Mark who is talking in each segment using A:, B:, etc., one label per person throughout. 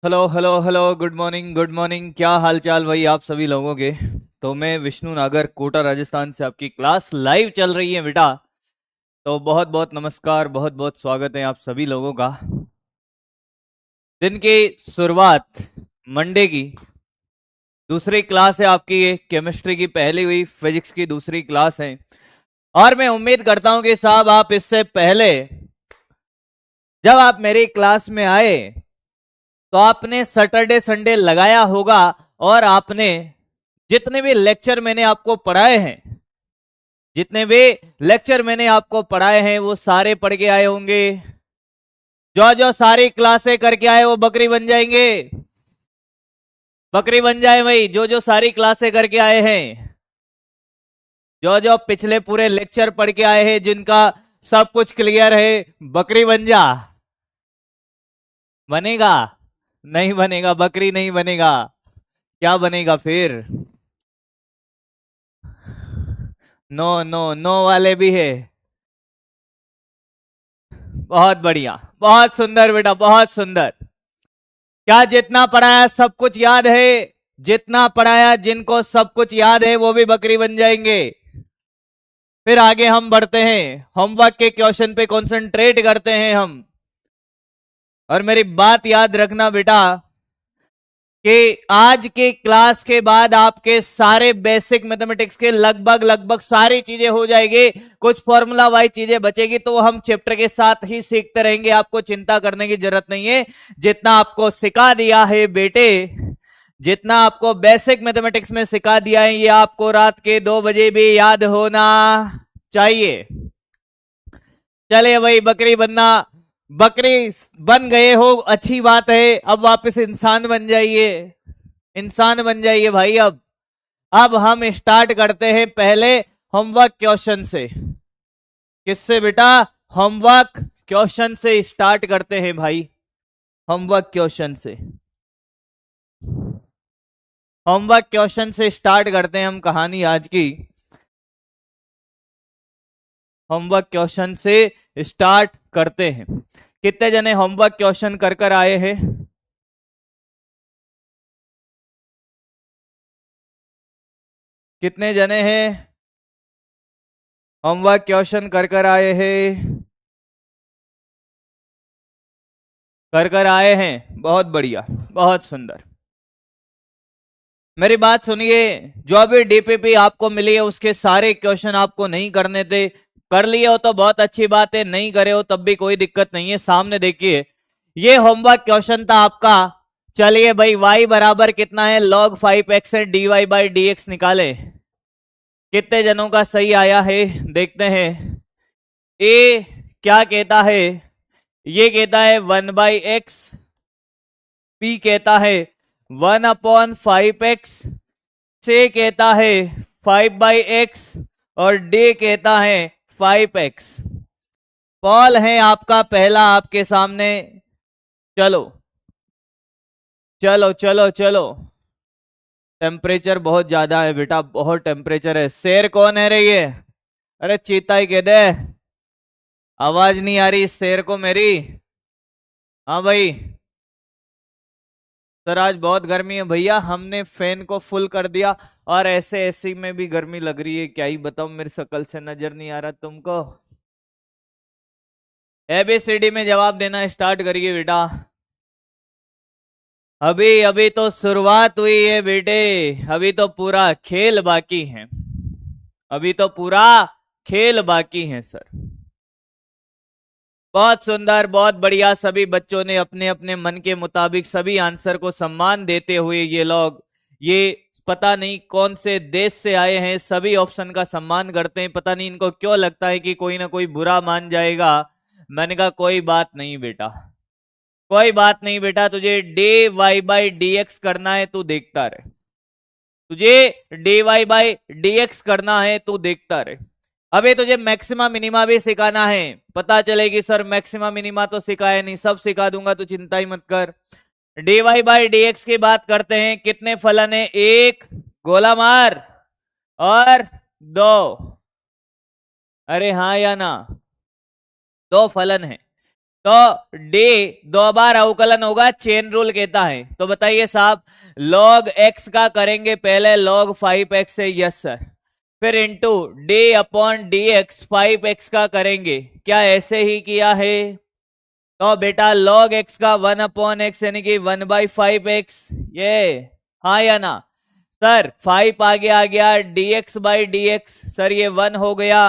A: Hello hello hello, good morning. क्या हाल चाल भाई आप सभी लोगों के। तो मैं विष्णु नागर, कोटा राजस्थान से आपकी क्लास लाइव चल रही है बेटा। तो बहुत बहुत नमस्कार, बहुत बहुत स्वागत है आप सभी लोगों का। दिन की शुरुआत मंडे की दूसरी क्लास है आपकी, ये केमिस्ट्री की पहली हुई, फिजिक्स की दूसरी क्लास है। और मैं उम्मीद करता हूं कि साहब आप इससे पहले जब आप मेरी क्लास में आए तो आपने सैटरडे संडे लगाया होगा, और आपने जितने भी लेक्चर मैंने आपको पढ़ाए हैं, जितने भी लेक्चर मैंने आपको पढ़ाए हैं वो सारे पढ़ के आए होंगे। जो जो सारी क्लासें करके आए वो बकरी बन जाएंगे। बकरी बन जाए भाई, जो जो सारी क्लासें करके आए हैं, जो जो पिछले पूरे लेक्चर पढ़ के आए हैं, जिनका सब कुछ क्लियर है, बकरी बन जा। बनेगा? नहीं बनेगा, बकरी नहीं बनेगा। क्या बनेगा फिर? नो नो नो वाले भी है। बहुत बढ़िया, बहुत सुंदर बेटा, बहुत सुंदर। क्या जितना पढ़ाया सब कुछ याद है? जितना पढ़ाया, जिनको सब कुछ याद है वो भी बकरी बन जाएंगे। फिर आगे हम बढ़ते हैं, होमवर्क के क्वेश्चन पे कंसंट्रेट करते हैं हम। और मेरी बात याद रखना बेटा कि आज के क्लास के बाद आपके सारे बेसिक मैथमेटिक्स के लगभग लगभग सारी चीजें हो जाएगी। कुछ फॉर्मूला वाइज चीजें बचेगी तो वो हम चैप्टर के साथ ही सीखते रहेंगे, आपको चिंता करने की जरूरत नहीं है। जितना आपको सिखा दिया है बेटे, जितना आपको बेसिक मैथमेटिक्स में सिखा दिया है, ये आपको रात के 2 बजे भी याद होना चाहिए। चलिए भाई, बकरी बनना, बकरी बन गए हो, अच्छी बात है। अब वापस इंसान बन जाइए, इंसान बन जाइए भाई। अब हम स्टार्ट करते हैं पहले होमवर्क क्वेश्चन से। किससे बेटा? होमवर्क क्वेश्चन से स्टार्ट करते हैं भाई। होमवर्क क्वेश्चन से, होमवर्क क्वेश्चन से स्टार्ट करते हैं हम कहानी आज की। होमवर्क क्वेश्चन से स्टार्ट करते हैं। कितने जने होमवर्क क्वेश्चन कर कर आए हैं? कितने जने हैं होमवर्क क्वेश्चन कर कर आए हैं? कर कर आए हैं, बहुत बढ़िया, बहुत सुंदर। मेरी बात सुनिए, जो भी डीपीपी आपको मिली है उसके सारे क्वेश्चन आपको नहीं करने थे। कर लिए हो तो बहुत अच्छी बात है, नहीं करे हो तब भी कोई दिक्कत नहीं है। सामने देखिए, ये होमवर्क क्वेश्चन था आपका। चलिए भाई, y बराबर कितना है, log 5x है, dy बाई डी एक्स निकाले। कितने जनों का सही आया है देखते हैं। ए क्या कहता है? ये कहता है 1/x। पी कहता है 1/5x। से कहता है 5/x। और डी कहता है 5x। पॉल है आपका पहला आपके सामने। चलो चलो चलो चलो। टेम्परेचर बहुत ज्यादा है बेटा, बहुत टेम्परेचर है। शेर कौन है रे ये? अरे चीता ही कह दे। आवाज नहीं आ रही इस शेर को मेरी। हाँ भाई। सर आज बहुत गर्मी है भैया, हमने फैन को फुल कर दिया। और ऐसे एसी में भी गर्मी लग रही है, क्या ही बताऊं, मेरी शक्ल से नजर नहीं आ रहा तुमको। एबीसीडी में जवाब देना स्टार्ट करिए बेटा। अभी अभी तो शुरुआत हुई है बेटे, अभी तो पूरा खेल बाकी है। अभी तो पूरा खेल बाकी है सर। बहुत सुंदर, बहुत बढ़िया। सभी बच्चों ने अपने अपने मन के मुताबिक सभी आंसर को सम्मान देते हुए, ये लोग, ये पता नहीं कौन से देश से आए हैं, सभी ऑप्शन का सम्मान करते हैं। पता नहीं इनको क्यों लगता है कि कोई ना कोई बुरा मान जाएगा। मैंने कहा कोई बात नहीं बेटा, कोई बात नहीं बेटा, तुझे d y by D x करना है, तू देखता रहे। तुझे d y by D x करना है, तू देखता रहे। अभी तुझे मैक्सिमा मिनिमा भी सिखाना है। पता चलेगी सर मैक्सिमा मिनिमा तो सिखाया नहीं, सब सिखा दूंगा, तो चिंता ही मत कर। D y by D x की बात करते हैं। कितने फलन है? एक, गोला मार, और दो। अरे हाँ या ना? दो फलन है। तो डी 2 बार अवकलन होगा, चेन रूल कहता है। तो बताइए साहब, log x का करेंगे पहले log 5x से, यस सर। फिर into D upon D x 5x का करेंगे, क्या ऐसे ही किया है? तो बेटा log x का 1/x यानी कि 1/5x, ये हाँ या ना? सर 5 आगे आ गया, dx/dx सर ये 1 हो गया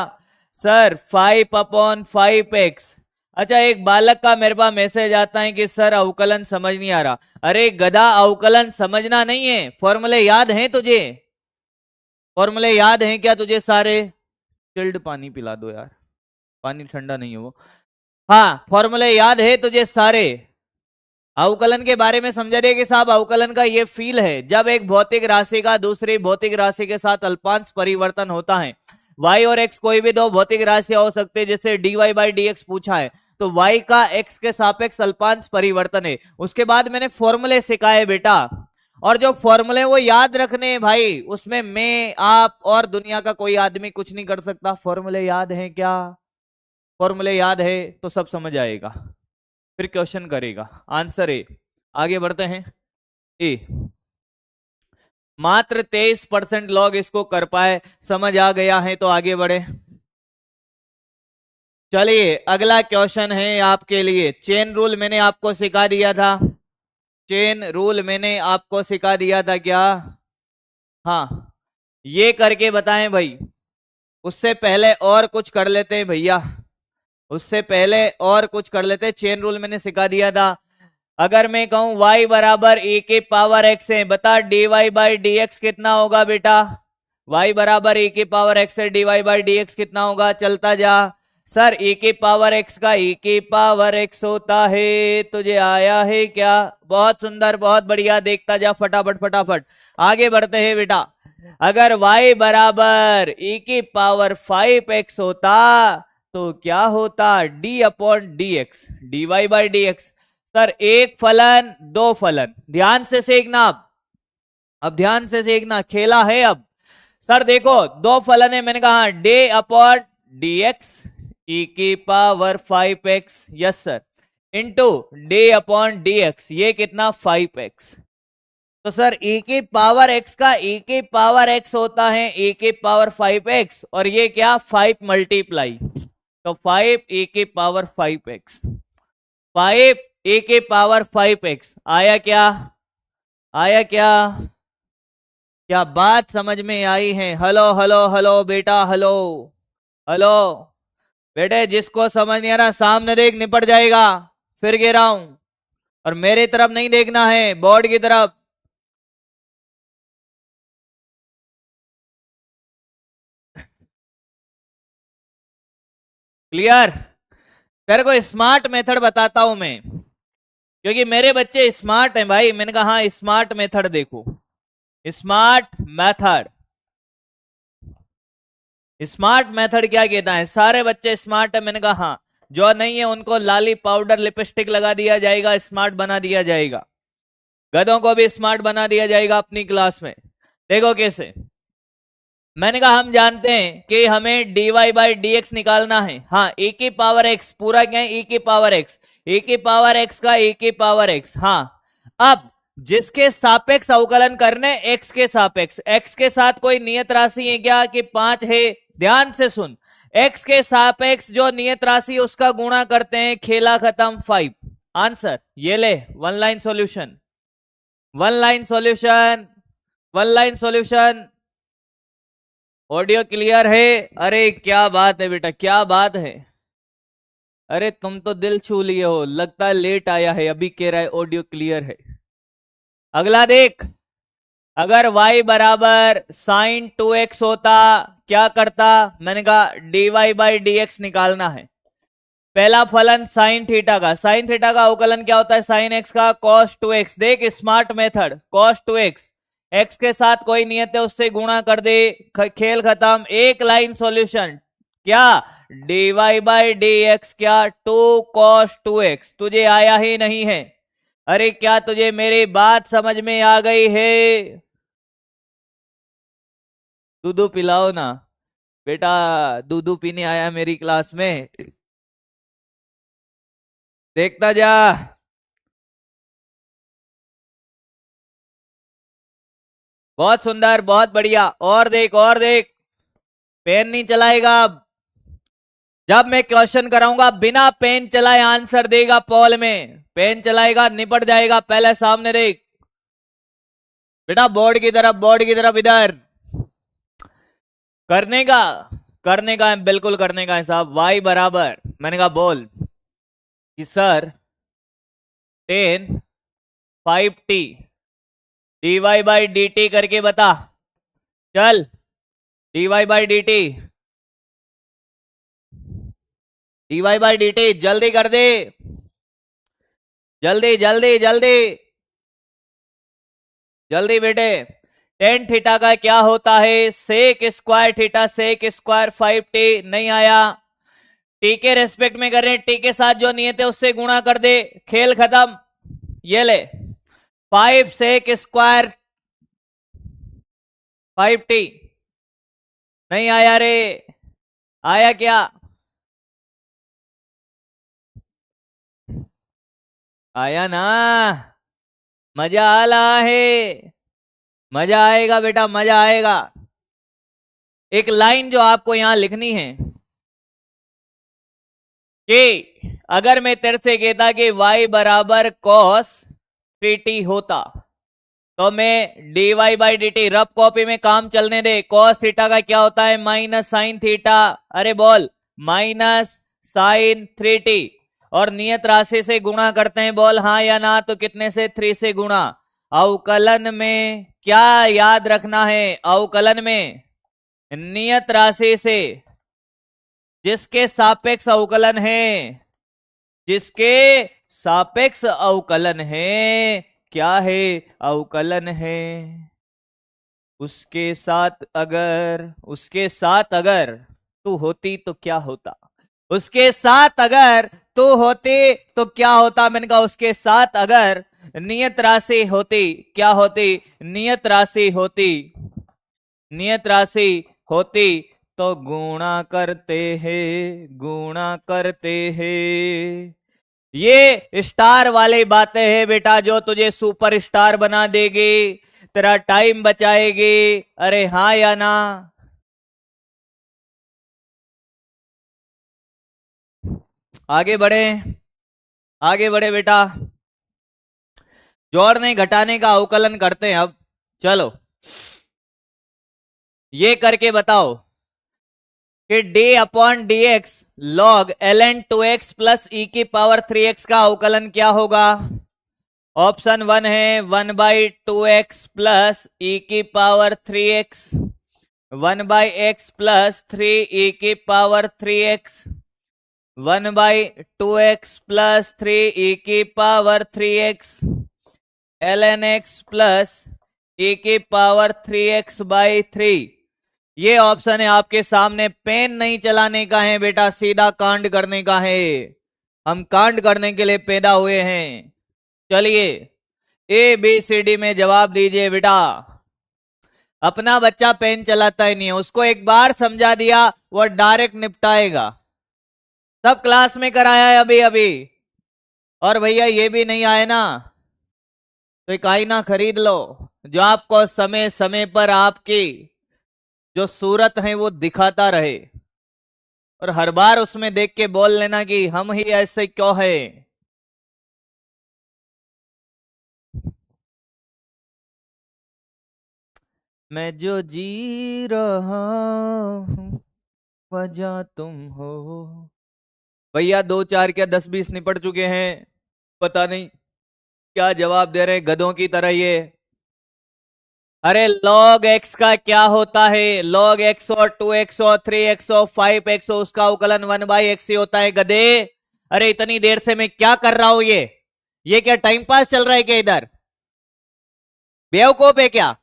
A: सर, 5/5x। अच्छा, एक बालक का मेरे पास मैसेज आता है कि सर अवकलन समझ नहीं आ रहा। अरे गधा, अवकलन समझना नहीं है, फॉर्मूले याद हैं तुझे? फॉर्मूले याद हैं क्या तुझे सारे? चिल्ड पानी पिला दो यार, पानी ठंडा नहीं है वो। हाँ, फॉर्मूले याद है तुझे सारे? अवकलन के बारे में समझा रहे कि साहब अवकलन का ये फील है, जब एक भौतिक राशि का दूसरी भौतिक राशि के साथ अल्पांश परिवर्तन होता है। y और x कोई भी दो भौतिक राशियां हो सकते हैं, जैसे dy/dx पूछा है, तो y का x के सापेक्ष अल्पांश परिवर्तन है। उसके बाद मैंने फॉर्मूले सिखाए बेटा, और जो फॉर्मूले वो याद रखने भाई, उसमें मैं आप और दुनिया का कोई आदमी कुछ नहीं कर सकता। फॉर्मूले याद है क्या? फॉर्मूले याद है तो सब समझ आएगा। फिर क्वेश्चन करेगा, आंसर ए। आगे बढ़ते हैं। ए मात्र 23% लोग इसको कर पाए, समझ आ गया है तो आगे बढ़े। चलिए अगला क्वेश्चन है आपके लिए। चेन रूल मैंने आपको सिखा दिया था, चेन रूल मैंने आपको सिखा दिया था क्या? हाँ, ये करके बताएं भाई। उससे पहले और कुछ कर लेते हैं भैया, उससे पहले और कुछ कर लेते हैं। चेन रूल मैंने सिखा दिया था। अगर मैं कहूं y बराबर e की पावर x है, बता dy/dx कितना होगा बेटा? y बराबर e की पावर x है, dy/dx कितना होगा? चलता जा सर, e की पावर x का e की पावर x होता है। तुझे आया है क्या? बहुत सुंदर, बहुत बढ़िया, देखता जा फटाफट फटाफट। आगे बढ़ते हैं बेटा। अगर y बराबर e की पावर 5x होता तो क्या होता? d upon D x, dy/dx। Sir एक फलन दो फलन, ध्यान से सीखना अब ध्यान से सीखना, खेला है अब। सर देखो, दो फलन है, मैंने कहा day upon D X e की power 5x, yes sir, into day upon D X, ये कितना? 5x। तो सर e की पावर x का e की पावर x होता है e की पावर 5x, और ये क्या? 5 मल्टीप्लाई, तो 5 e की पावर 5x, 5 ए के पावर 5x। आया क्या? आया क्या? क्या बात समझ में आई है? हेलो हेलो हेलो बेटा, हेलो हेलो बेटे, जिसको समझ नहीं आ रहा सामने देख, निपट जाएगा। फिर गिर रहा हूं, और मेरी तरफ नहीं देखना है, बोर्ड की तरफ। क्लियर? तेरे को स्मार्ट मेथड बताता हूं मैं, क्योंकि मेरे बच्चे स्मार्ट हैं भाई। मैंने कहा हाँ, स्मार्ट मेथड देखो, स्मार्ट मेथड। स्मार्ट मेथड क्या कहता है? सारे बच्चे स्मार्ट है? मैंने कहा हाँ। जो नहीं है उनको लाली पाउडर लिपस्टिक लगा दिया जाएगा, स्मार्ट बना दिया जाएगा। गधों को भी स्मार्ट बना दिया जाएगा अपनी क्लास में। देखो कैसे। मैंने कहा हम जानते हैं कि हमें dy/dx निकालना है। हाँ, e की पावर x पूरा क्या है? e की पावर x, e की पावर x का e की पावर x। हाँ, अब जिसके सापेक्ष अवकलन करने, x के सापेक्ष, x के साथ कोई नियत राशि है क्या कि 5 है? ध्यान से सुन, x के सापेक्ष जो नियत राशि उसका गुणा करते हैं, खेला खत्म, 5। आंसर ये ले, one line solution, one line solution, one line solution. Audio clear है? अरे क्या बात है बेटा, क्या बात है। अरे तुम तो दिल छू लिए हो, लगता है लेट आया है, अभी कह रहा है ऑडियो क्लियर है। अगला देख, अगर y बराबर साइन 2x होता, क्या करता? मैंने कहा dy/dx निकालना है। पहला फलन साइन थीटा का, साइन थीटा का अवकलन क्या होता है? साइन x का cos 2x। देख smart method, cos 2x, x के साथ कोई नियत है उससे गुणा कर दे, खेल खत्म, एक लाइन सॉल्यूशन। क्या? dy/dx क्या? 2 cos 2x। तुझे आया ही नहीं है? अरे क्या तुझे मेरी बात समझ में आ गई है? दूध पिलाओ ना बेटा, दूध पीने आया मेरी क्लास में। देखता जा। बहुत सुंदर, बहुत बढ़िया। और देख, और देख। पेन नहीं चलाएगा अब। जब मैं क्वेश्चन कराऊंगा बिना पेन चलाए आंसर देगा पॉल में। पेन चलाएगा निपट जाएगा। पहले सामने देख बेटा, बोर्ड की तरफ, बोर्ड की तरफ इधर। करने का, करने का है, बिल्कुल करने का है साहब। y बराबर, मैंने कहा बोल कि sir 10 5t dy by D T करके बता। चल, dy by D T, dy by D T जल्दी कर दे। जल्दी जल्दी जल्दी जल्दी बेटे। टेन थीटा का क्या होता है? Sec square theta, sec square 5t। नहीं आया। टी के रेस्पेक्ट में कर रहे हैं, टी के साथ जो नियत है उससे गुणा कर दे, खेल खत्म। ये ले 5 सेक स्क्वायर 5t। नहीं आया रे। आया क्या? आया ना? मजा आ रहा है। मजा आएगा बेटा, मजा आएगा। एक लाइन जो आपको यहां लिखनी है कि अगर मैं तेरे से कहता कि y बराबर cos 3t होता, तो मैं dy by D T, rough copy में काम चलने दे। cos थीटा का क्या होता है? Minus sine theta. अरे बोल, माइनस साइन 3t। और नियत राशि से गुणा करते हैं, बोल हाँ या ना। तो कितने से? 3 से गुणा। अवकलन में क्या याद रखना है? अवकलन में नियत राशि से जिसके सापेक्ष अवकलन है, जिसके सापेक्ष अवकलन है, क्या है? अवकलन है। उसके साथ अगर, उसके साथ अगर तू होती तो क्या होता? उसके साथ अगर तू होती तो क्या होता? मैंने कहा उसके साथ अगर नियत राशि होती, क्या होती? नियत राशि होती। नियत राशि होती तो गुणा करते हैं, गुणा करते हैं। ये स्टार वाली बातें हैं बेटा, जो तुझे सुपर स्टार बना देगी, तेरा टाइम बचाएगी। अरे हाँ या ना? आगे बढ़े, आगे बढ़े बेटा। जोड़ने घटाने का अवकलन करते हैं अब। चलो ये करके बताओ कि d upon D X log ln 2x plus e की पावर 3x का अवकलन क्या होगा? ऑप्शन 1 है 1 बाई 2x प्लस ई की power 3x, 1 by x plus 3 e की power 3x, 1 by 2x plus 3 e की power 3x, ln x plus e की पावर 3x बाई 3। ये ऑप्शन है आपके सामने। पेन नहीं चलाने का है बेटा, सीधा कांड करने का है। हम कांड करने के लिए पैदा हुए हैं। चलिए ए बी सी डी में जवाब दीजिए बेटा। अपना बच्चा पेन चलाता ही नहीं है, उसको एक बार समझा दिया वो डायरेक्ट निपटाएगा। सब क्लास में कराया है अभी अभी। और भैया ये भी नहीं आए ना, तो एक आईना खरीद लो जो आपको समय समय पर आपकी जो सूरत है वो दिखाता रहे, और हर बार उसमें देख के बोल लेना कि हम ही ऐसे क्यों है। मैं जो जी रहा हूं वजह तुम हो। भैया 2 4 क्या 10 20 निपट चुके हैं, पता नहीं क्या जवाब दे रहे हैं गधों की तरह ये। अरे log x का क्या होता है? log x और 2x और 3x और 5x उसका अवकलन 1 बाई एक्स ही होता है गधे। अरे इतनी देर से मैं क्या कर रहा हूं? ये क्या टाइम पास चल रहा है क्या इधर? बेवकूफ है क्या?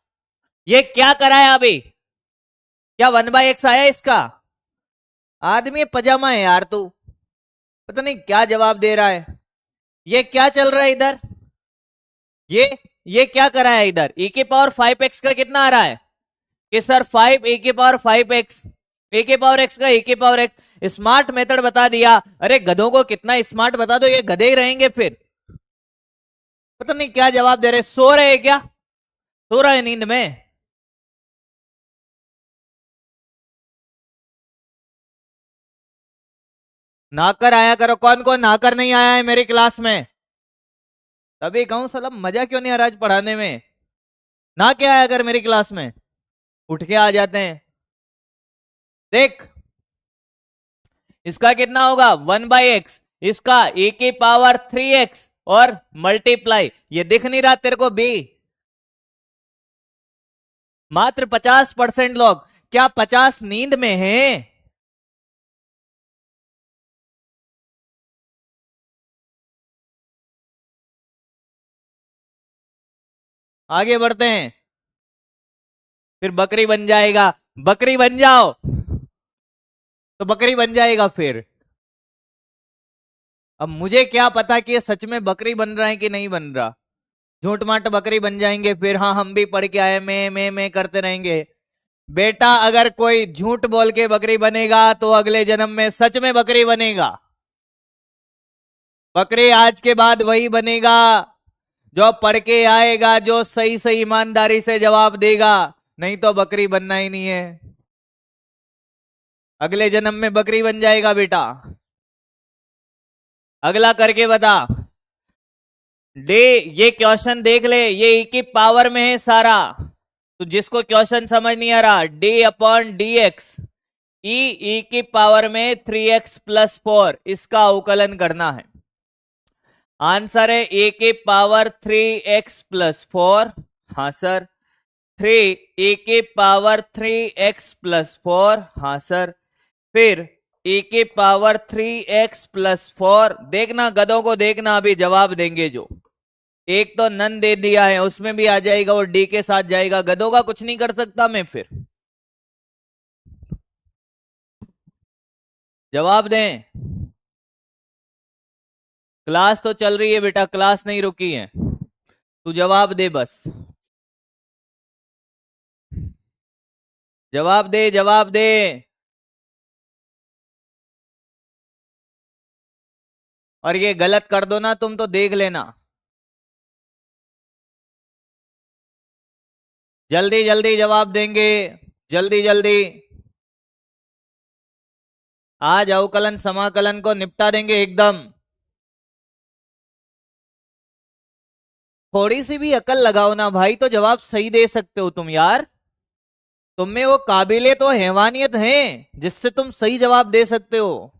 A: ये क्या कराया अभी? क्या 1 बाई एक्स आया इसका? आदमी पजामा है यार तू, पता नहीं क्या जवाब दे रहा है। ये क्या चल रहा है इधर? ये ये क्या करा है इधर? e की पावर 5x का कितना आ रहा है कि सर 5 e की पावर 5x। ए के पावर एक्स का ए के पावर एक्स, स्मार्ट मेथड बता दिया। अरे गधों को कितना स्मार्ट बता दो, ये गधे ही रहेंगे फिर। पता नहीं क्या जवाब दे रहे, सो रहे हैं क्या, सो रहे हैं नींद में। नाकर आया करो, कौन कौन नाकर नहीं आया है मेरी क्लास में? तभी कहूं साला मजा क्यों नहीं आ रहा आज पढ़ाने में। ना क्या आया कर मेरी क्लास में, उठ के आ जाते हैं। देख इसका कितना होगा 1/x, इसका ए की पावर 3x और मल्टीप्लाई, ये दिख नहीं रहा तेरे को बी? मात्र 50% लोग, क्या 50 नींद में हैं? आगे बढ़ते हैं, फिर बकरी बन जाएगा। बकरी बन जाओ तो बकरी बन जाएगा फिर। अब मुझे क्या पता कि ये सच में बकरी बन रहा है कि नहीं बन रहा। झूठ माट बकरी बन जाएंगे फिर, हाँ हम भी पढ़ के आए, मैं करते रहेंगे। बेटा अगर कोई झूठ बोल के बकरी बनेगा तो अगले जन्म में सच में बकरी बनेगा। बकरी आज के बाद वही बनेगा जो पढ़ के आएगा, जो सही सही ईमानदारी से जवाब देगा, नहीं तो बकरी बनना ही नहीं है। अगले जन्म में बकरी बन जाएगा बेटा। अगला करके बता। डे, ये क्वेश्चन देख ले, ये ई की पावर में है सारा, तो जिसको क्वेश्चन समझ नहीं आ रहा, D upon D X, e की पावर में 3x+4, इसका अवकलन करना है। आंसर है ए के पावर 3x+4। हाँ सर। 3 ए के पावर 3x+4। हाँ सर। फिर ए के पावर 3x+4, देखना गधों को, देखना अभी जवाब देंगे जो। एक तो नन दे दिया है, उसमें भी आ जाएगा और डी के साथ जाएगा, गधों का कुछ नहीं कर सकता मैं फिर। जवाब दें। क्लास तो चल रही है बेटा, क्लास नहीं रुकी है, तू जवाब दे बस। जवाब दे, जवाब दे। और ये गलत कर दो ना तुम तो देख लेना। जल्दी जल्दी जवाब देंगे, जल्दी जल्दी। आज अवकलन समाकलन को निपटा देंगे एकदम। थोड़ी सी भी अकल लगाओ ना भाई, तो जवाब सही दे सकते हो तुम यार। तुम में वो काबिलियत, तो हैवानियत है जिससे तुम सही जवाब दे सकते हो।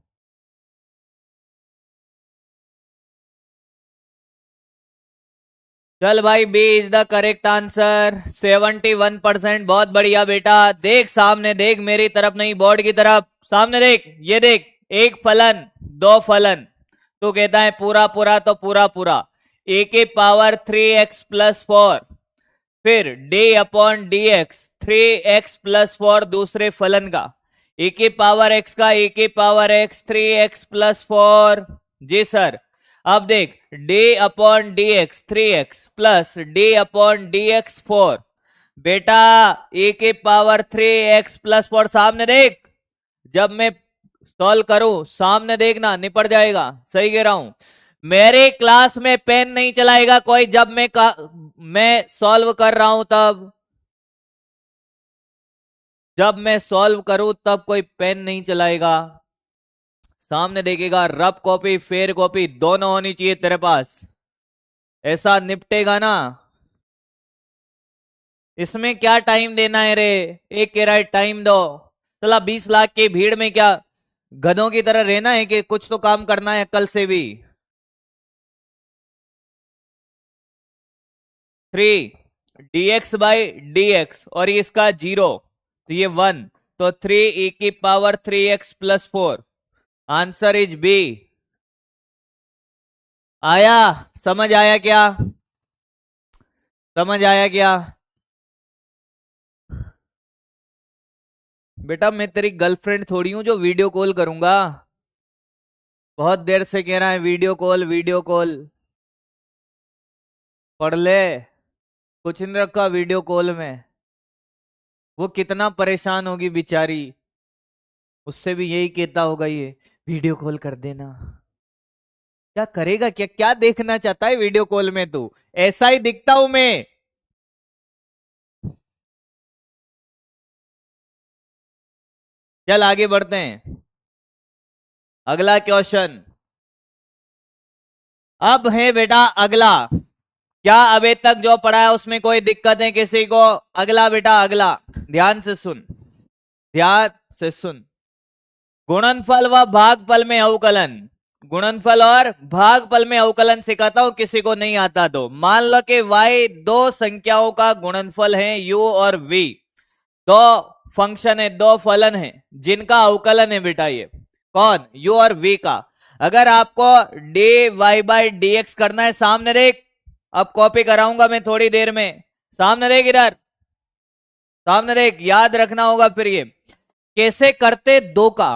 A: चल भाई, B is the correct answer, 71%। बहुत बढ़िया बेटा। देख सामने देख, मेरी तरफ नहीं बोर्ड की तरफ, सामने देख, ये देख, एक फलन दो फलन, तो कहता है पूरा पूरा तो पूरा पूरा, ए के पावर 3x+4, फिर D upon D x 3x+4 दूसरे फलन का, ए के पावर एक्स का ए के पावर एक्स 3x+4। जी सर। अब देख, D upon D x 3x plus D upon D x 4, बेटा ए के पावर 3x+4 सामने देख। जब मैं सॉल्व करूं सामने देखना, निपट जाएगा। सही कह रहा हूं। मेरे क्लास में पेन नहीं चलाएगा कोई जब मैं सॉल्व कर रहा हूं तब। जब मैं सॉल्व करूं तब कोई पेन नहीं चलाएगा, सामने देखेगा। रफ कॉपी फेयर कॉपी दोनों होनी चाहिए तेरे पास, ऐसा निपटेगा ना। इसमें क्या टाइम देना है रे, एक कह रहा है टाइम दो। चला 20 लाख की भीड़ में क्या गधों की तरह रहना है कि कुछ तो काम करना है कल से भी। 3 dx/dx और ये इसका 0, तो ये 1, तो 3 e की power 3x+4। Answer is B. आया? समझ आया क्या? समझ आया क्या? बेटा मैं तेरी गर्लफ्रेंड थोड़ी हूं जो वीडियो कॉल करूंगा। बहुत देर से कह रहा है वीडियो कॉल वीडियो कॉल। पढ़ ले, कुछ नहीं रखा वीडियो कॉल में। वो कितना परेशान होगी बेचारी। उससे भी यही कहता होगा ये, वीडियो कॉल कर देना। क्या करेगा, क्या क्या देखना चाहता है वीडियो कॉल में? तू ऐसा ही दिखता हूं मैं। चल आगे बढ़ते हैं, अगला क्वेश्चन। अब है बेटा अगला। क्या अभी तक जो पढ़ा है उसमें कोई दिक्कत है किसी को? अगला बेटा अगला, ध्यान से सुन, ध्यान से सुन। गुणनफल व भागफल में अवकलन, गुणनफल और भागफल में अवकलन सिखाता हूं, किसी को नहीं आता तो। मान लो कि y दो संख्याओं का गुणनफल है, u और v। दो फंक्शन है, दो फलन है जिनका अवकलन है बेटा, ये कौन? u और v का। अगर आपको dy बाई dx करना है, सामने देख, अब कॉपी कराऊंगा मैं थोड़ी देर में, सामने देख, इधर सामने देख, याद रखना होगा फिर ये कैसे करते। दो का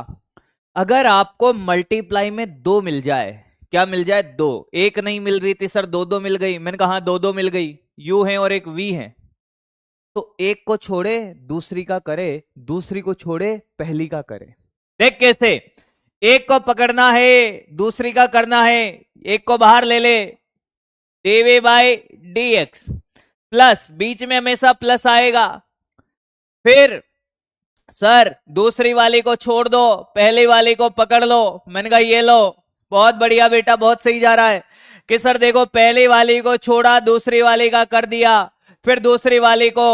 A: अगर आपको मल्टीप्लाई में दो मिल जाए, क्या मिल जाए? दो। एक नहीं मिल रही थी सर, दो दो मिल गई। मैंने कहा दो दो मिल गई, यू है और एक वी है, तो एक को छोड़े दूसरी का करे, दूसरी को छोड़े पहली का करे। देख कैसे, एक को पकड़ना है दूसरी का करना है, एक को बाहर ले ले, DV by D X, plus बीच में हमेशा प्लस आएगा। फिर सर दूसरी वाली को छोड़ दो, पहली वाली को पकड़ लो। मैंने कहा ये लो, बहुत बढ़िया बेटा, बहुत सही जा रहा है। कि सर देखो, पहली वाली को छोड़ा दूसरी वाली का कर दिया, फिर दूसरी वाली को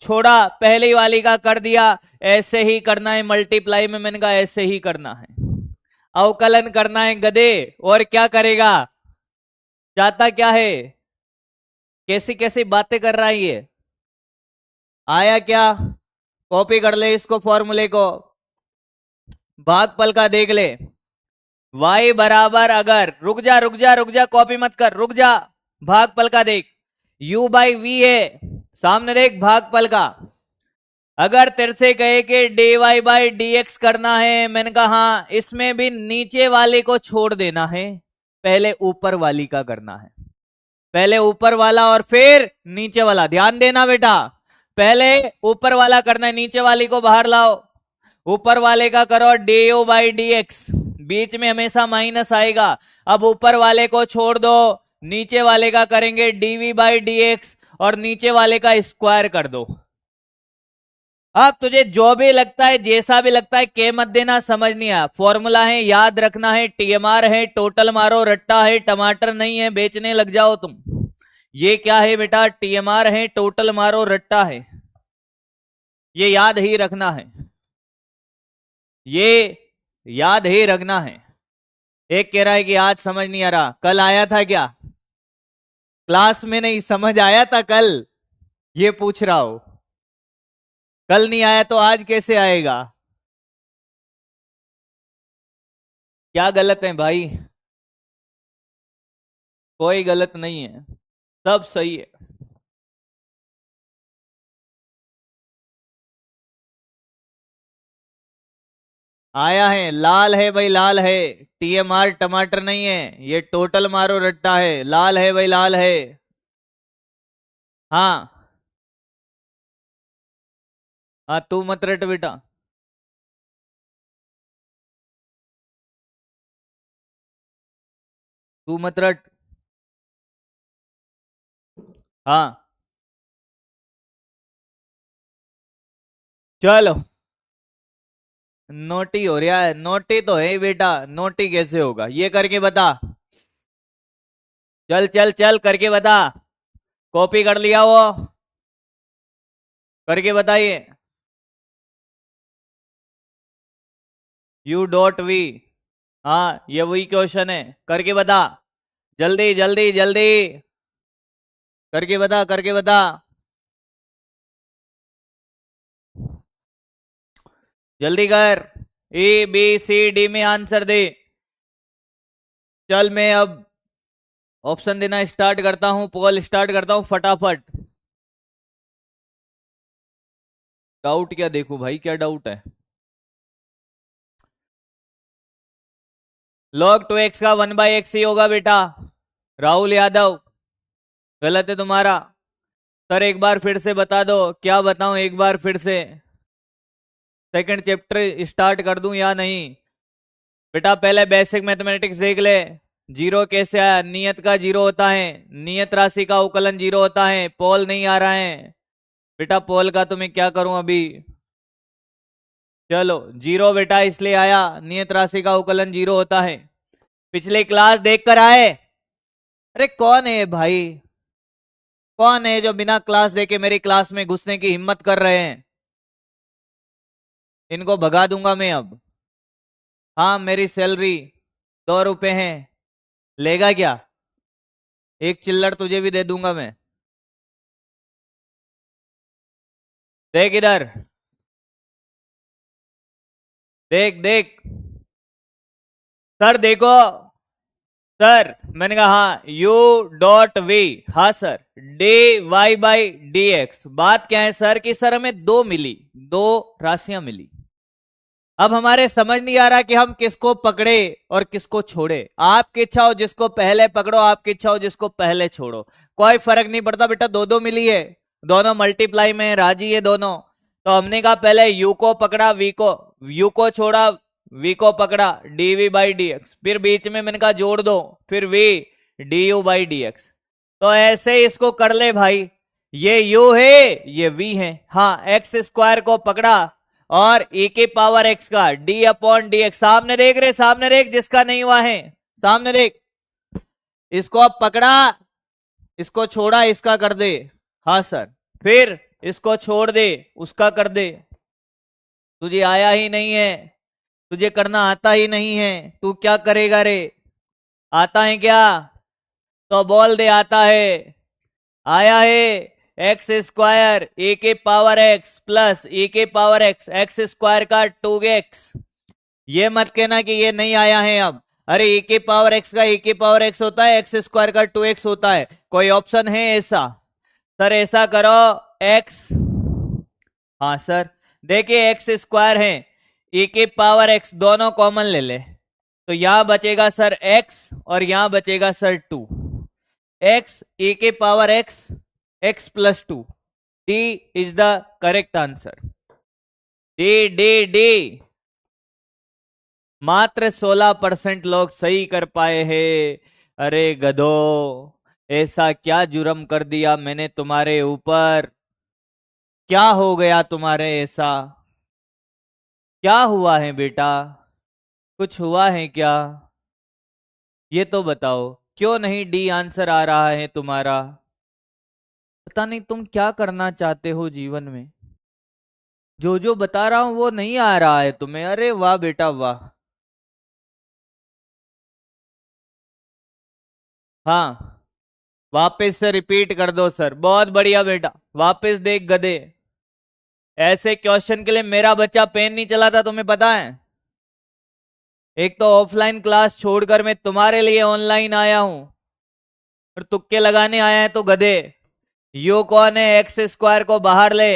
A: छोड़ा पहली वाली का कर दिया। ऐसे ही करना है मल्टीप्लाई में। मैंने कहा ऐसे ही करना है, अवकलन करना है गधे। और क्या करेगा, चाहता क्या है? कैसी कैसी बातें कर रहा है ये, आया क्या? कॉपी कर ले इसको, फॉर्मूले को, भागफल का देख ले। y बराबर, अगर रुक जा रुक जा रुक जा, कॉपी मत कर, रुक जा। भागफल का देख, u बाई वी है, सामने देख भागफल का। अगर तेरे से कहे कि dy बाई dx करना है, मैंने कहा हाँ, इसमें भी नीचे वाले को छोड़ देना है, पहले ऊपर वाली का करना है। पहले ऊपर वाला और फिर नीचे वाला। ध्यान देना बेटा, पहले ऊपर वाला करना है, नीचे वाली को बाहर लाओ। ऊपर वाले का करो डी बाई डी एक्स, बीच में हमेशा माइनस आएगा। अब ऊपर वाले को छोड़ दो, नीचे वाले का करेंगे डीवी बाई डी एक्स, और नीचे वाले का स्क्वायर कर दो। अब तुझे जो भी लगता है, जैसा भी लगता है, के मत देना, समझ नहीं आया। फॉर्मूला है, याद रखना है, टीएमआर है, टोटल मारो रट्टा है, टमाटर नहीं है बेचने लग जाओ तुम। ये क्या है बेटा? टीएमआर है, टोटल मारो रट्टा है, ये याद ही रखना है, ये याद ही रखना है। एक कह रहा है कि आज समझ नहीं आ रहा, कल आया था क्या क्लास में? नहीं समझ आया था कल, ये पूछ रहा हो। कल नहीं आया तो आज कैसे आएगा? क्या गलत है भाई? कोई गलत नहीं है, सब सही है। आया है, लाल है भाई, लाल है। टीएमआर टमाटर नहीं है, ये टोटल मारो रट्टा है। लाल है भाई, लाल है। हाँ हाँ, तू मत रट बेटा। तू मत रट। हाँ चलो, नोटी हो रहा है, नोटी तो है ही बेटा, नोटी कैसे होगा? ये करके बता, चल चल चल करके बता। कॉपी कर लिया वो, करके बताइए। यू डॉट वी, हाँ ये वही क्वेश्चन है, करके बता, जल्दी जल्दी जल्दी, करके बता, करके बता। जल्दी कर, ए बी सी डी में आंसर दे। चल मैं अब ऑप्शन देना स्टार्ट करता हूं, पोल स्टार्ट करता हूं फटाफट। डाउट क्या देखो भाई, क्या डाउट है? log 2x का 1/x ही होगा बेटा। राहुल यादव, गलत है तुम्हारा। सर एक बार फिर से बता दो। क्या बताऊं एक बार फिर से? सेकंड चैप्टर स्टार्ट कर दूं या नहीं? बेटा पहले बेसिक मैथमेटिक्स देख ले। जीरो कैसे आया? नियत का जीरो होता है, नियत राशि का उकलन जीरो होता है। पोल नहीं आ रहा है बेटा, पोल का तो मैं क्या करूं अभी। चलो जीरो बेटा इसलिए आया, नियत राशि का उकलन जीरो होता है। पिछले क्लास देख कर आए? अरे कौन है भाई, कौन है जो बिना क्लास देके मेरी क्लास में घुसने की हिम्मत कर रहे हैं? इनको भगा दूंगा मैं अब। हाँ मेरी सैलरी 2 रुपए है, लेगा क्या? एक चिल्लड़ तुझे भी दे दूंगा मैं। देख इधर, देख देख। सर देखो, सर मैंने कहा हाँ, यू डॉट वी, हाँ sir, d y by D x. बात क्या है सर कि सर हमें दो मिली, दो राशियां मिली। अब हमारे समझ नहीं आ रहा कि हम किसको पकड़े और किसको छोड़े। आपकी इच्छा हो जिसको पहले पकड़ो, आपकी इच्छा हो जिसको पहले छोड़ो, कोई फर्क नहीं पड़ता बेटा। दो दो मिली है, दोनों मल्टीप्लाई में राजी है दोनों। तो हमने कहा पहले यू को पकड़ा, वी को, यू को छोड़ा, वी को पकड़ा, डीवी बाई डी एक्स। फिर बीच में मैंने कहा जोड़ दो, फिर v d u by D x. तो ऐसे इसको कर ले भाई, ये यू है ये वी है। हाँ एक्स स्क्वायर को पकड़ा और e की पावर x का d अपॉन डी एक्स। सामने देख रहे, सामने देख, जिसका नहीं हुआ है सामने देख। इसको अब पकड़ा, इसको छोड़ा, इसका कर दे। हाँ सर, फिर इसको छोड़ दे, उसका कर दे। तुझे आया ही नहीं है, तुझे करना आता ही नहीं है, तू क्या करेगा रे? आता है क्या? तो बोल दे आता है। आया है एक्स स्क्वायर ए के पावर एक्स प्लस ए के पावर एक्स, एक्स स्क्वायर का 2x। ये मत कहना कि ये नहीं आया है अब। अरे ए के पावर एक्स का ए के पावर एक्स होता है, एक्स स्क्वायर का 2x होता है। कोई ऑप्शन है ऐसा? सर ऐसा करो, एक्स, हाँ सर देखिए एक्स स्क्वायर है, ए के पावर एक्स दोनों कॉमन ले ले, तो यहां बचेगा सर एक्स और यहां बचेगा सर 2। एक्स ए के power x, x plus 2, D is the correct answer. D D D. मात्र 16% लोग सही कर पाए हैं। अरे गधो, ऐसा क्या जुर्म कर दिया मैंने तुम्हारे ऊपर? क्या हो गया तुम्हारे ऐसा? क्या हुआ है बेटा? कुछ हुआ है क्या? ये तो बताओ, क्यों नहीं डी आंसर आ रहा है तुम्हारा? पता नहीं तुम क्या करना चाहते हो जीवन में। जो जो बता रहा हूं वो नहीं आ रहा है तुम्हें। अरे वाह बेटा वाह। हाँ वापस से रिपीट कर दो सर, बहुत बढ़िया बेटा। वापस देख गधे, ऐसे क्वेश्चन के लिए मेरा बच्चा पेन नहीं चलाता, तुम्हें पता है? एक तो ऑफलाइन क्लास छोड़कर मैं तुम्हारे लिए ऑनलाइन आया हूं और तुक्के लगाने आया है तो गधे। यू कौन है? एक्स स्क्वायर को बाहर ले।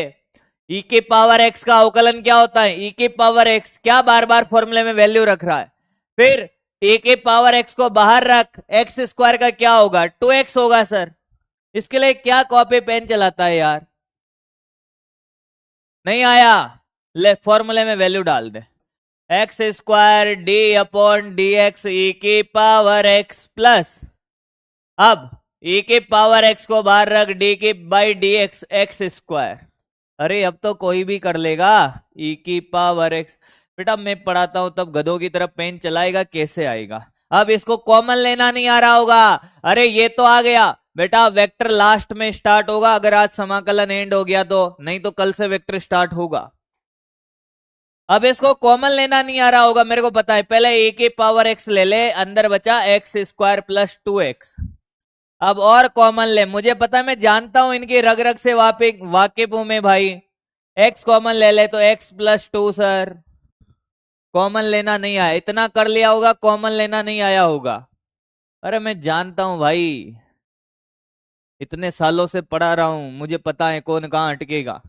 A: ई की पावर एक्स का अवकलन क्या होता है? ई की पावर एक्स, क्या बार बार फॉर्मूले में वैल्यू रख रहा है? फिर ए के पावर एक्स को बाहर रख, एक्स स्क्वायर का क्या होगा? 2x होगा सर। इसके लिए क्या कॉपी पेन चलाता है यार? नहीं आया? ले फॉर्मूले में वैल्यू डाल दे, X square D upon D X e की पावर एक्स प्लस, अब ई की पावर एक्स को बाहर रख, डी की by D x, x square. अरे अब तो कोई भी कर लेगा, ई की पावर एक्स। बेटा मैं पढ़ाता हूं तब गधों की तरफ पेन चलाएगा, कैसे आएगा? अब इसको कॉमन लेना नहीं आ रहा होगा। अरे ये तो आ गया बेटा, वेक्टर लास्ट में स्टार्ट होगा अगर आज समाकलन एंड हो गया तो, नहीं तो कल से वेक्टर स्टार्ट होगा। अब इसको कॉमन लेना नहीं आ रहा होगा, मेरे को पता है। पहले ए की पावर एक्स ले ले, अंदर बचा एक्स स्क्वायर प्लस 2x। अब और कॉमन ले, मुझे पता है, मैं जानता हूं इनकी रग रग से वाकिफ हूं मैं भाई। एक्स कॉमन ले ले तो एक्स प्लस 2 सर। कॉमन लेना नहीं आया, इतना कर लिया होगा, कॉमन लेना नहीं आया होगा। अरे मैं जानता हूं भाई, इतने सालों से पढ़ा रहा हूं, मुझे पता है कौन कहां अटकेगा।